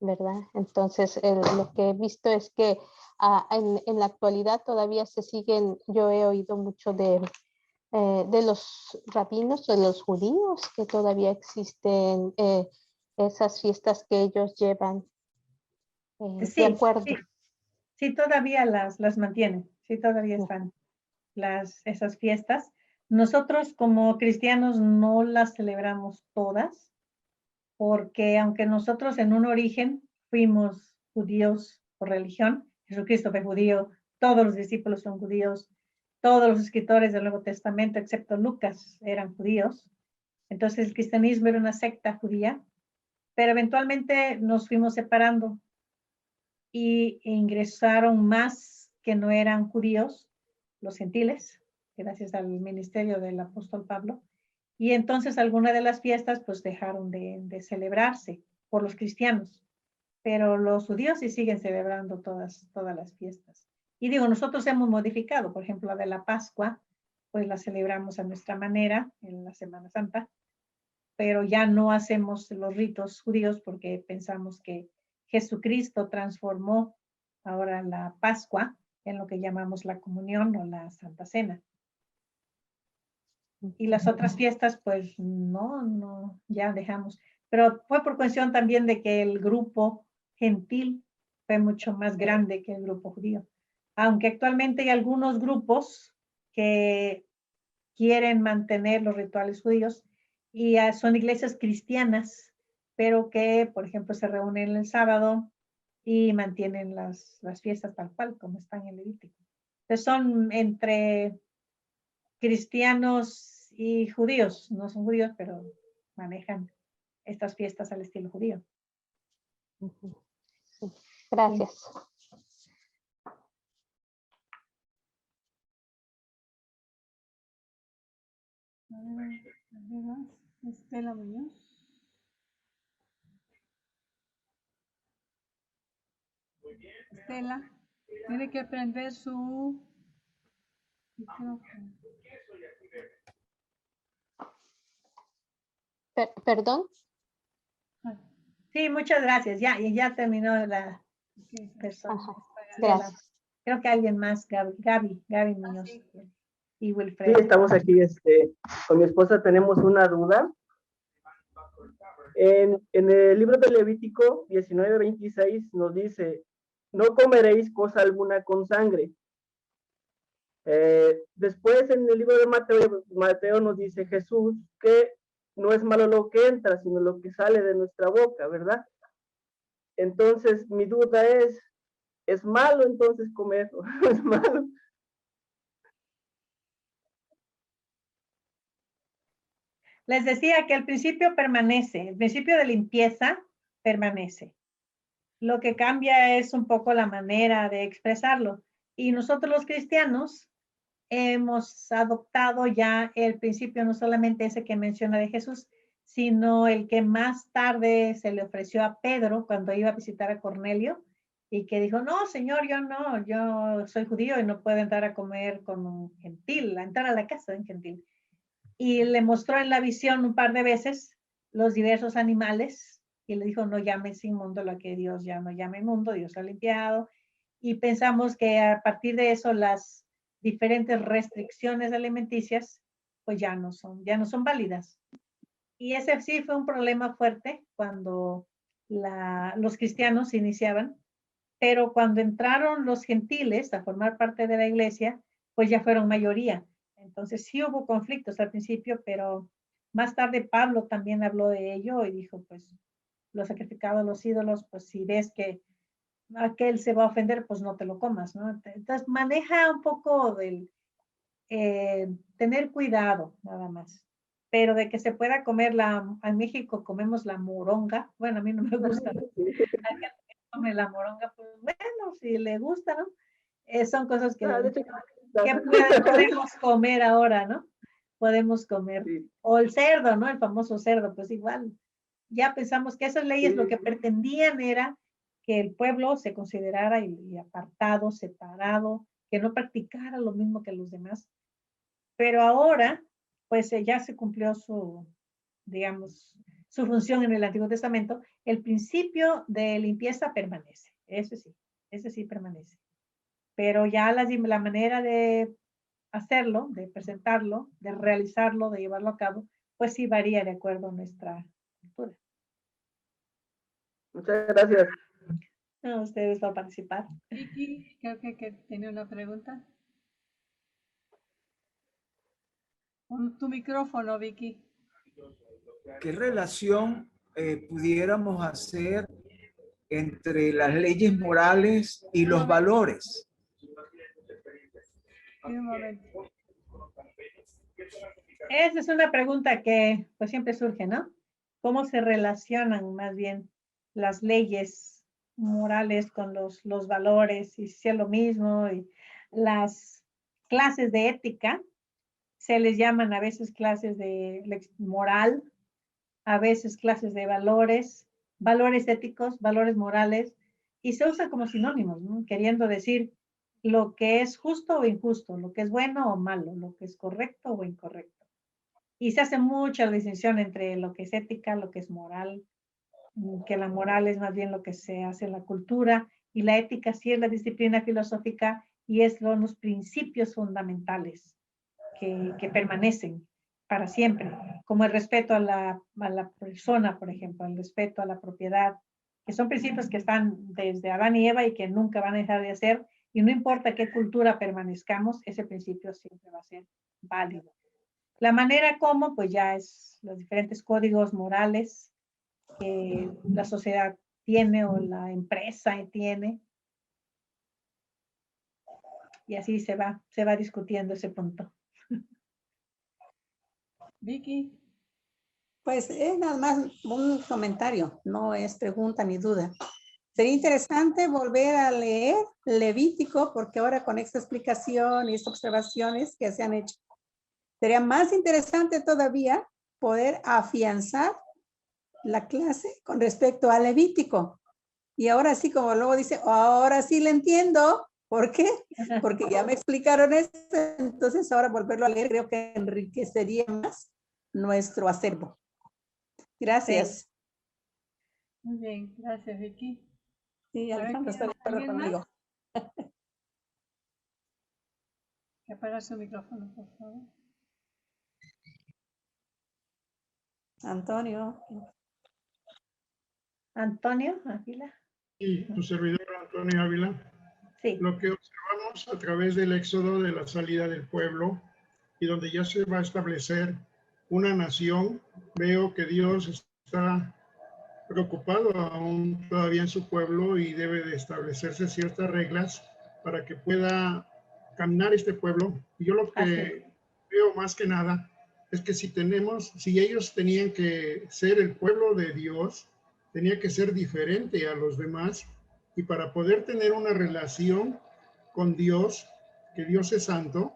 ¿verdad? Entonces, lo que he visto es que en la actualidad todavía se siguen, yo he oído mucho de los rabinos, de los judíos, que todavía existen esas fiestas que ellos llevan de Sí, acuerdo. sí, sí, todavía las mantienen, sí, todavía están esas fiestas. Nosotros como cristianos no las celebramos todas, porque aunque nosotros en un origen fuimos judíos por religión, Jesucristo fue judío, todos los discípulos son judíos, todos los escritores del Nuevo Testamento, excepto Lucas, eran judíos. Entonces el cristianismo era una secta judía, pero eventualmente nos fuimos separando y ingresaron más que no eran judíos, los gentiles, gracias al ministerio del apóstol Pablo. Y entonces algunas de las fiestas pues dejaron de celebrarse por los cristianos, pero los judíos sí siguen celebrando todas las fiestas. Y digo, nosotros hemos modificado, por ejemplo, la de la Pascua, pues la celebramos a nuestra manera en la Semana Santa, pero ya no hacemos los ritos judíos porque pensamos que Jesucristo transformó ahora la Pascua en lo que llamamos la comunión o la Santa Cena. Y las otras fiestas, pues no, ya dejamos. Pero fue por cuestión también de que el grupo gentil fue mucho más grande que el grupo judío. Aunque actualmente hay algunos grupos que quieren mantener los rituales judíos y son iglesias cristianas, pero que, por ejemplo, se reúnen el sábado y mantienen las fiestas tal cual como están en Levítico. Entonces son entre cristianos y judíos, no son judíos, pero manejan estas fiestas al estilo judío. Ujú. Sí. Gracias. Estela Muñoz. Estela, tiene que prender su micrófono. Perdón. Sí, muchas gracias. Ya terminó la persona. Ajá. Sí, Gracias. creo que alguien más, Gaby Muñoz. Sí. Y Sí, Wilfredo. estamos aquí, con mi esposa tenemos una duda. En el libro de Levítico 19:26 nos dice, no comeréis cosa alguna con sangre. Después en el libro de Mateo nos dice Jesús que no es malo lo que entra, sino lo que sale de nuestra boca, ¿verdad? Entonces mi duda ¿es malo entonces comer? ¿Es malo? Les decía que el principio permanece, el principio de limpieza permanece. Lo que cambia es un poco la manera de expresarlo. Y nosotros los cristianos hemos adoptado ya el principio, no solamente ese que menciona de Jesús, sino el que más tarde se le ofreció a Pedro cuando iba a visitar a Cornelio y que dijo, no, Señor, yo soy judío y no puedo entrar a comer con un gentil, a entrar a la casa de un gentil. Y le mostró en la visión un par de veces los diversos animales y le dijo, no llames inmundo lo que Dios ya no llame inmundo, Dios ha limpiado. Y pensamos que a partir de eso las diferentes restricciones alimenticias pues ya no son válidas. Y ese sí fue un problema fuerte cuando los cristianos iniciaban, pero cuando entraron los gentiles a formar parte de la iglesia, pues ya fueron mayoría. Entonces sí hubo conflictos al principio, pero más tarde Pablo también habló de ello y dijo, pues los sacrificados, los ídolos, pues si ves que aquel se va a ofender, pues no te lo comas, ¿no? Entonces maneja un poco del tener cuidado, nada más. Pero de que se pueda comer en México comemos la moronga, bueno, a mí no me gusta, acá come la moronga, pues bueno, si le gusta, ¿no? Son cosas que podemos comer ahora, ¿no? Podemos comer. Sí. O el cerdo, ¿no? El famoso cerdo, pues igual. Ya pensamos que esas leyes lo que pretendían era que el pueblo se considerara y apartado, separado, que no practicara lo mismo que los demás. Pero ahora, pues ya se cumplió digamos, su función en el Antiguo Testamento. El principio de limpieza permanece, ese sí permanece. Pero ya la manera de hacerlo, de presentarlo, de realizarlo, de llevarlo a cabo, pues sí varía de acuerdo a nuestra cultura. Muchas gracias. No, ustedes van a participar. Vicky, creo que tiene una pregunta. Pon tu micrófono, Vicky. ¿Qué relación pudiéramos hacer entre las leyes morales y los valores? Un momento. Esa es una pregunta que pues siempre surge, ¿no? ¿Cómo se relacionan más bien las leyes morales con los valores y si es lo mismo? Y las clases de ética se les llaman a veces clases de moral, a veces clases de valores éticos, valores morales, y se usa como sinónimos, ¿no? Queriendo decir lo que es justo o injusto, lo que es bueno o malo, lo que es correcto o incorrecto. Y se hace mucha distinción entre lo que es ética, lo que es moral, que la moral es más bien lo que se hace en la cultura, y la ética sí es la disciplina filosófica y son los principios fundamentales que permanecen para siempre, como el respeto a la persona, por ejemplo, el respeto a la propiedad, que son principios que están desde Adán y Eva y que nunca van a dejar de hacer, Y no importa qué cultura permanezcamos, ese principio siempre va a ser válido. La manera como, pues ya es los diferentes códigos morales que la sociedad tiene o la empresa tiene. Y así se va discutiendo ese punto. Vicky, Pues es nada más un comentario, no es pregunta ni duda. Sería interesante volver a leer Levítico, porque ahora con esta explicación y estas observaciones que se han hecho, sería más interesante todavía poder afianzar la clase con respecto a Levítico. Y ahora sí, como luego dice, ahora sí le entiendo. ¿Por qué? Porque ya me explicaron esto, entonces ahora volverlo a leer creo que enriquecería más nuestro acervo. Gracias. muy bien, gracias Vicky. Sí, Alejandro está de acuerdo ¿Alguien más? conmigo. Que apague su micrófono, por favor. Antonio. Antonio, Águila. Y tu servidor Antonio Ávila, Sí, lo que observamos a través del éxodo de la salida del pueblo y donde ya se va a establecer una nación, veo que Dios está preocupado aún todavía en su pueblo y debe de establecerse ciertas reglas para que pueda caminar este pueblo. Y yo lo que veo más que nada es que si ellos tenían que ser el pueblo de Dios, tenía que ser diferente a los demás, y para poder tener una relación con Dios, que Dios es santo,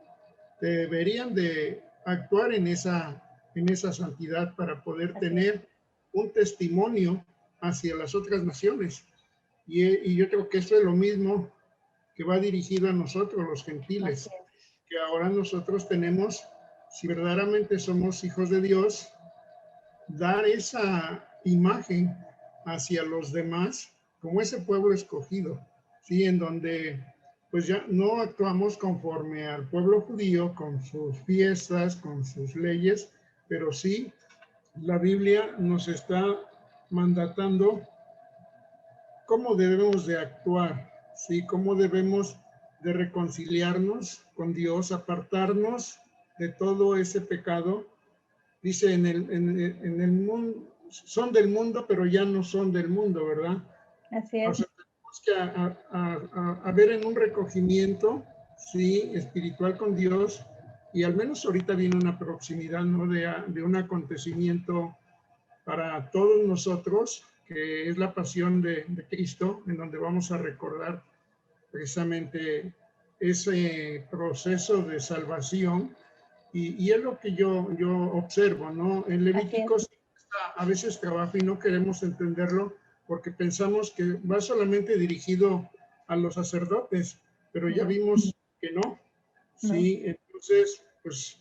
deberían de actuar en esa santidad para poder tener un testimonio hacia las otras naciones. Y yo creo que esto es lo mismo que va dirigido a nosotros, los gentiles, que ahora nosotros tenemos, si verdaderamente somos hijos de Dios, dar esa imagen hacia los demás como ese pueblo escogido, ¿sí? En donde pues ya no actuamos conforme al pueblo judío con sus fiestas, con sus leyes, pero sí la Biblia nos está mandatando cómo debemos de actuar, ¿sí? Cómo debemos de reconciliarnos con Dios, apartarnos de todo ese pecado. Dice en el mundo, son del mundo, pero ya no son del mundo, ¿verdad? así es. O sea, tenemos que haber en un recogimiento, sí, espiritual con Dios, y al menos ahorita viene una proximidad, ¿no? De un acontecimiento para todos nosotros, que es la pasión de Cristo, en donde vamos a recordar precisamente ese proceso de salvación. Y es lo que yo observo, ¿no? En Levítico a veces trabajo y no queremos entenderlo porque pensamos que va solamente dirigido a los sacerdotes, pero ya vimos que no. Sí, entonces, pues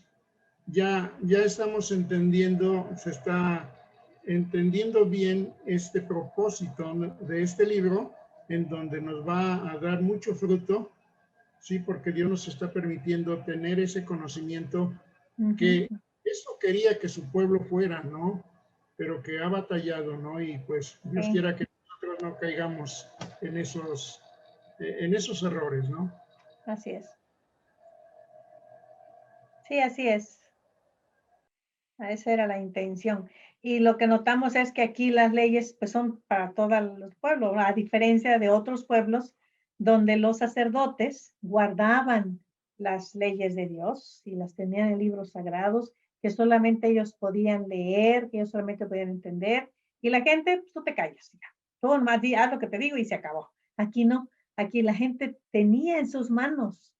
ya estamos entendiendo, se está entendiendo bien este propósito de este libro, en donde nos va a dar mucho fruto, sí, porque Dios nos está permitiendo tener ese conocimiento que eso quería que su pueblo fuera, ¿no? Pero que ha batallado, ¿no? Y pues Dios quiera que nosotros no caigamos en esos errores, ¿no? Así es. Sí, así es. Esa era la intención. Y lo que notamos es que aquí las leyes pues, son para todos los pueblos, a diferencia de otros pueblos donde los sacerdotes guardaban las leyes de Dios y las tenían en libros sagrados que solamente ellos podían leer, que ellos solamente podían entender. Y la gente, pues, tú te callas. Ya. Tú nomás haz lo que te digo y se acabó. Aquí no. Aquí la gente tenía en sus manos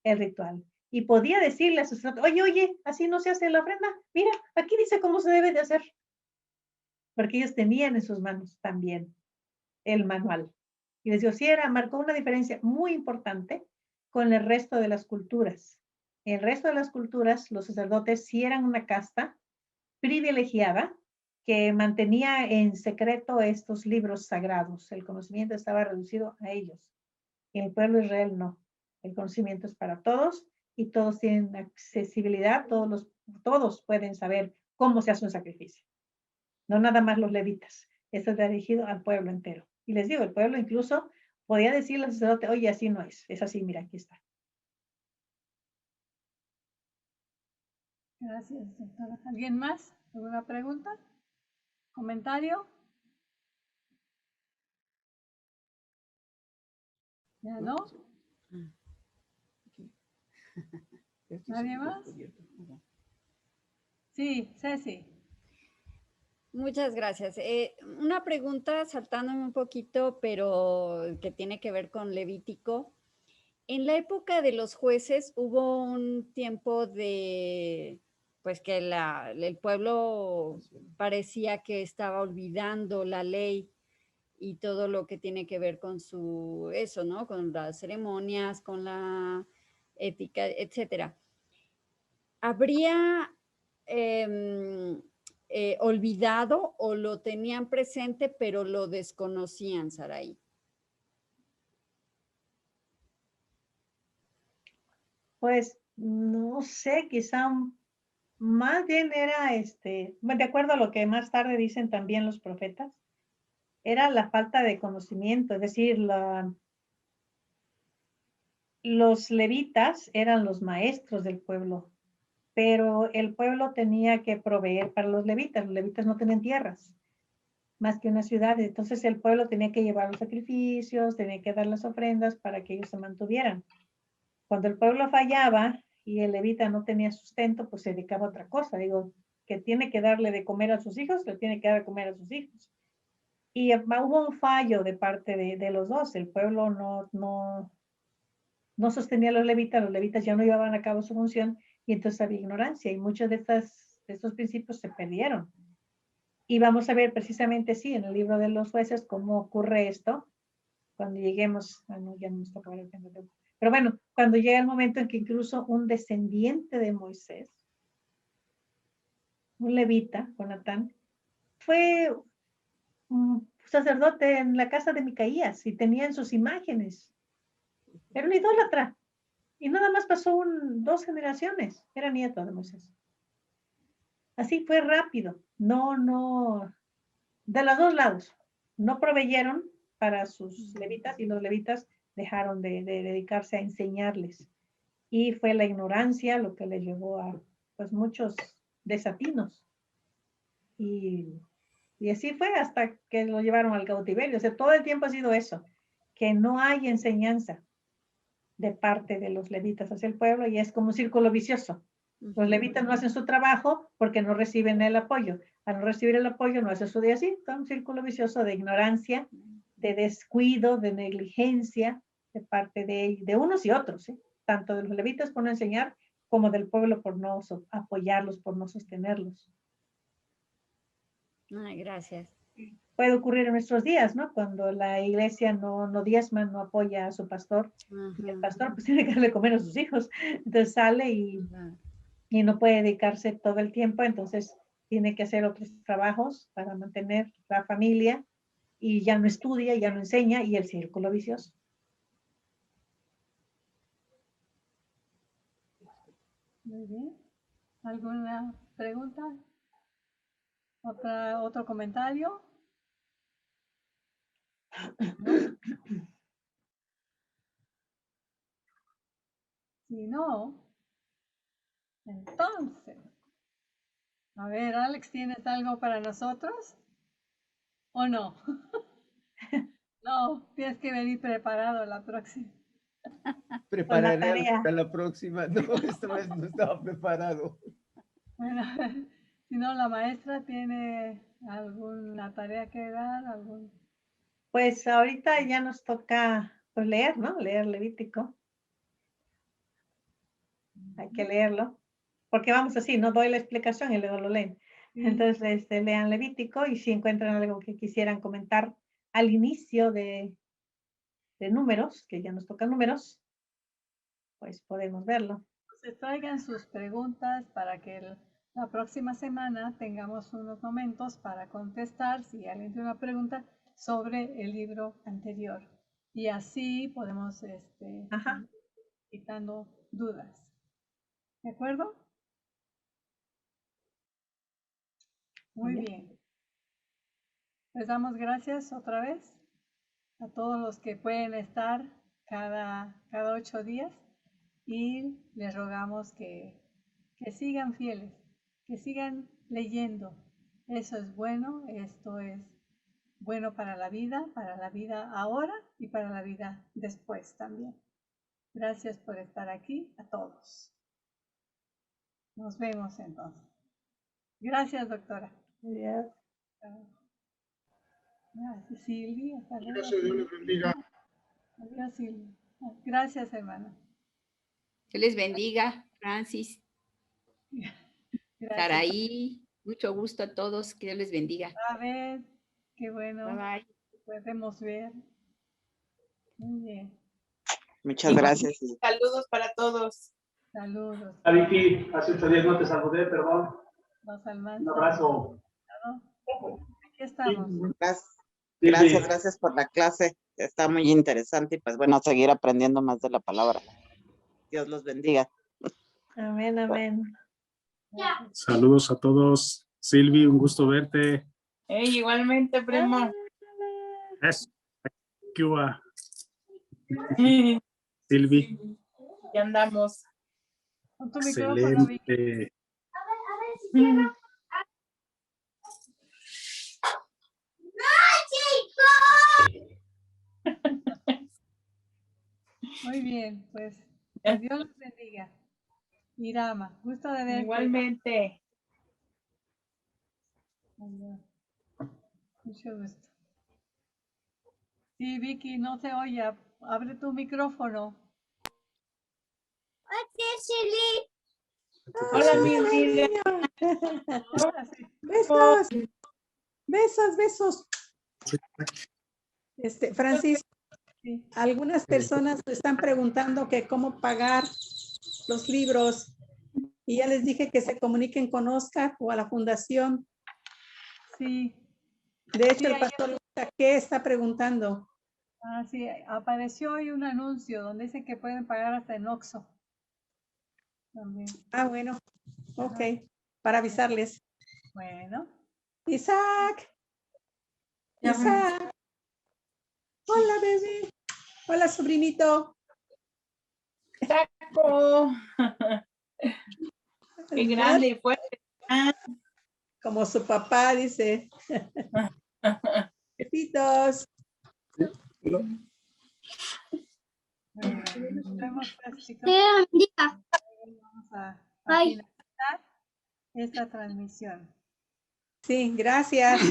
el ritual. Y podía decirle a sus sacerdotes, oye, así no se hace la ofrenda. Mira, aquí dice cómo se debe de hacer. Porque ellos tenían en sus manos también el manual. Y les digo, sí, marcó una diferencia muy importante con el resto de las culturas. En el resto de las culturas, los sacerdotes sí eran una casta privilegiada que mantenía en secreto estos libros sagrados. El conocimiento estaba reducido a ellos. En el pueblo de Israel no. El conocimiento es para todos y todos tienen accesibilidad, todos pueden saber cómo se hace un sacrificio. No nada más los levitas. Esto está dirigido al pueblo entero. Y les digo, el pueblo incluso podía decirle al sacerdote, oye, así no es así, mira, aquí está. Gracias, doctora. ¿Alguien más? ¿Alguna pregunta? ¿Comentario? ¿Ya no? ¿Nadie más? Sí, Ceci. Muchas gracias. Una pregunta saltándome un poquito, pero que tiene que ver con Levítico. En la época de los jueces hubo un tiempo de, pues que el pueblo parecía que estaba olvidando la ley y todo lo que tiene que ver con eso, ¿no? Con las ceremonias, con la ética, etcétera. ¿Habría olvidado o lo tenían presente pero lo desconocían, Saraí? Pues no sé, quizá más bien era de acuerdo a lo que más tarde dicen también los profetas, era la falta de conocimiento, es decir, los levitas eran los maestros del pueblo, pero el pueblo tenía que proveer para los levitas no tenían tierras, más que una ciudad, entonces el pueblo tenía que llevar los sacrificios, tenía que dar las ofrendas para que ellos se mantuvieran. Cuando el pueblo fallaba y el levita no tenía sustento, pues se dedicaba a otra cosa, digo, que tiene que darle de comer a sus hijos, le tiene que dar de comer a sus hijos. Y hubo un fallo de parte de los dos, el pueblo no sostenía a los levitas ya no llevaban a cabo su función y entonces había ignorancia y muchos de estos principios se perdieron. Y vamos a ver precisamente, sí, en el libro de los jueces, cómo ocurre esto cuando lleguemos, bueno, ya no nos toca ver el tema de... Pero bueno, cuando llega el momento en que incluso un descendiente de Moisés, un levita, Jonatán, fue un sacerdote en la casa de Micaías y tenía en sus imágenes. Era un idólatra. Y nada más pasó 2 generaciones. Era nieto de Moisés. Así fue rápido. No, de los dos lados. No proveyeron para sus levitas y los levitas dejaron de dedicarse a enseñarles. Y fue la ignorancia lo que les llevó a pues muchos desatinos. Y así fue hasta que lo llevaron al cautiverio. O sea, todo el tiempo ha sido eso, que no hay enseñanza de parte de los levitas hacia el pueblo y es como un círculo vicioso. Los levitas no hacen su trabajo porque no reciben el apoyo. Al no recibir el apoyo no hacen su día así. Un círculo vicioso de ignorancia, de descuido, de negligencia de parte de unos y otros, ¿sí? Tanto de los levitas por no enseñar como del pueblo por no apoyarlos, por no sostenerlos. Ay, gracias. Puede ocurrir en nuestros días, ¿no? Cuando la iglesia no diezma, no apoya a su pastor, y el pastor pues tiene que darle comer a sus hijos, entonces sale y no puede dedicarse todo el tiempo, entonces tiene que hacer otros trabajos para mantener la familia y ya no estudia, ya no enseña y el círculo vicioso. Muy bien. ¿Alguna pregunta? ¿Otro comentario? ¿No? Si no, entonces, a ver, Alex, ¿tienes algo para nosotros? ¿O no? No, tienes que venir preparado la próxima. Prepararé a la próxima. No, esta vez no estaba preparado. Bueno, si no, la maestra tiene alguna tarea que dar, Pues ahorita ya nos toca pues, leer, ¿no? Leer Levítico. Hay que leerlo. Porque vamos así, no doy la explicación y luego lo leen. Entonces, lean Levítico y si encuentran algo que quisieran comentar al inicio de números, que ya nos tocan números, pues podemos verlo. Se traigan sus preguntas para que la próxima semana tengamos unos momentos para contestar si alguien tiene una pregunta sobre el libro anterior. Y así podemos quitando dudas. ¿De acuerdo? Muy bien. Les damos gracias otra vez a todos los que pueden estar cada 8 días y les rogamos que sigan fieles, que sigan leyendo. Eso es bueno, esto es bueno para la vida ahora y para la vida después también. Gracias por estar aquí a todos. Nos vemos entonces. Gracias, doctora. Adiós. Gracias, Silvia. Hasta luego. Gracias, Dios les bendiga. Adiós, Silvia. Gracias, hermana. Dios les bendiga, Francis, Gracias. Saraí, mucho gusto a todos, que Dios les bendiga. A ver, qué bueno. Bye bye. Podemos ver. Muy bien. Muchas gracias. Saludos para todos. Saludos. Vicky, hace 8 días no te saludé, perdón. Nos Almanza. Un abrazo. Aquí estamos. Gracias por la clase. Está muy interesante y pues bueno, seguir aprendiendo más de la palabra. Dios los bendiga. Amén, amén. Saludos a todos. Silvi, un gusto verte. Hey, igualmente, primo. Eso. ¿Qué va? Silvi. Ya andamos. Con tu micrófono, Vicky. Excelente. Muy bien, pues Dios los bendiga. Irama, gusto de verte. Igualmente. Mucho gusto. Sí, Vicky, no se oye. Abre tu micrófono. Hola, mi vida. Besos. Besos. Francis, Sí. algunas personas me están preguntando que cómo pagar los libros y ya les dije que se comuniquen con Oscar o a la fundación. Sí. De hecho, Sí, el pastor ¿qué está preguntando? Ah, sí, apareció hoy un anuncio donde dice que pueden pagar hasta en Oxxo. También. Ah, bueno. Ok. Para avisarles. Bueno. Isaac. Hola, bebé. Hola, sobrinito. Taco. Qué grande y fuerte. Como su papá dice. Besitos. Vamos a finalizar esta transmisión. Sí, gracias.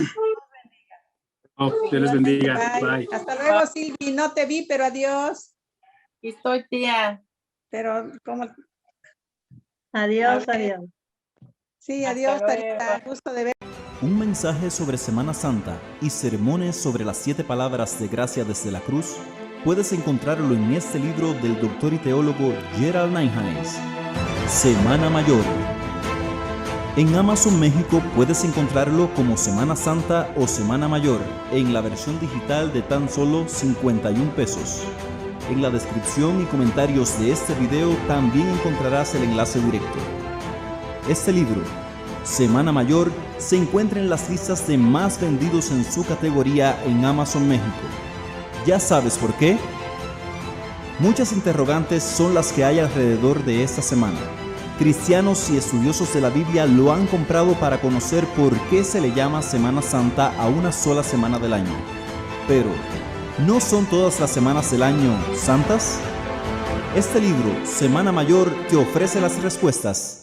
Oh, Dios les bendiga. Bye. Hasta luego, Silvi. No te vi, pero adiós. Aquí estoy, tía. Pero, ¿cómo? Adiós, adiós. Sí, Hasta adiós, luego. Tarita. Gusto de ver. Un mensaje sobre Semana Santa y sermones sobre las 7 palabras de gracia desde la cruz puedes encontrarlo en este libro del doctor y teólogo Gerald Ninehines, Semana Mayor. En Amazon México puedes encontrarlo como Semana Santa o Semana Mayor en la versión digital de tan solo 51 pesos. En la descripción y comentarios de este video también encontrarás el enlace directo. Este libro, Semana Mayor, se encuentra en las listas de más vendidos en su categoría en Amazon México. ¿Ya sabes por qué? Muchas interrogantes son las que hay alrededor de esta semana. Cristianos y estudiosos de la Biblia lo han comprado para conocer por qué se le llama Semana Santa a una sola semana del año. Pero, ¿no son todas las semanas del año santas? Este libro, Semana Mayor, te ofrece las respuestas.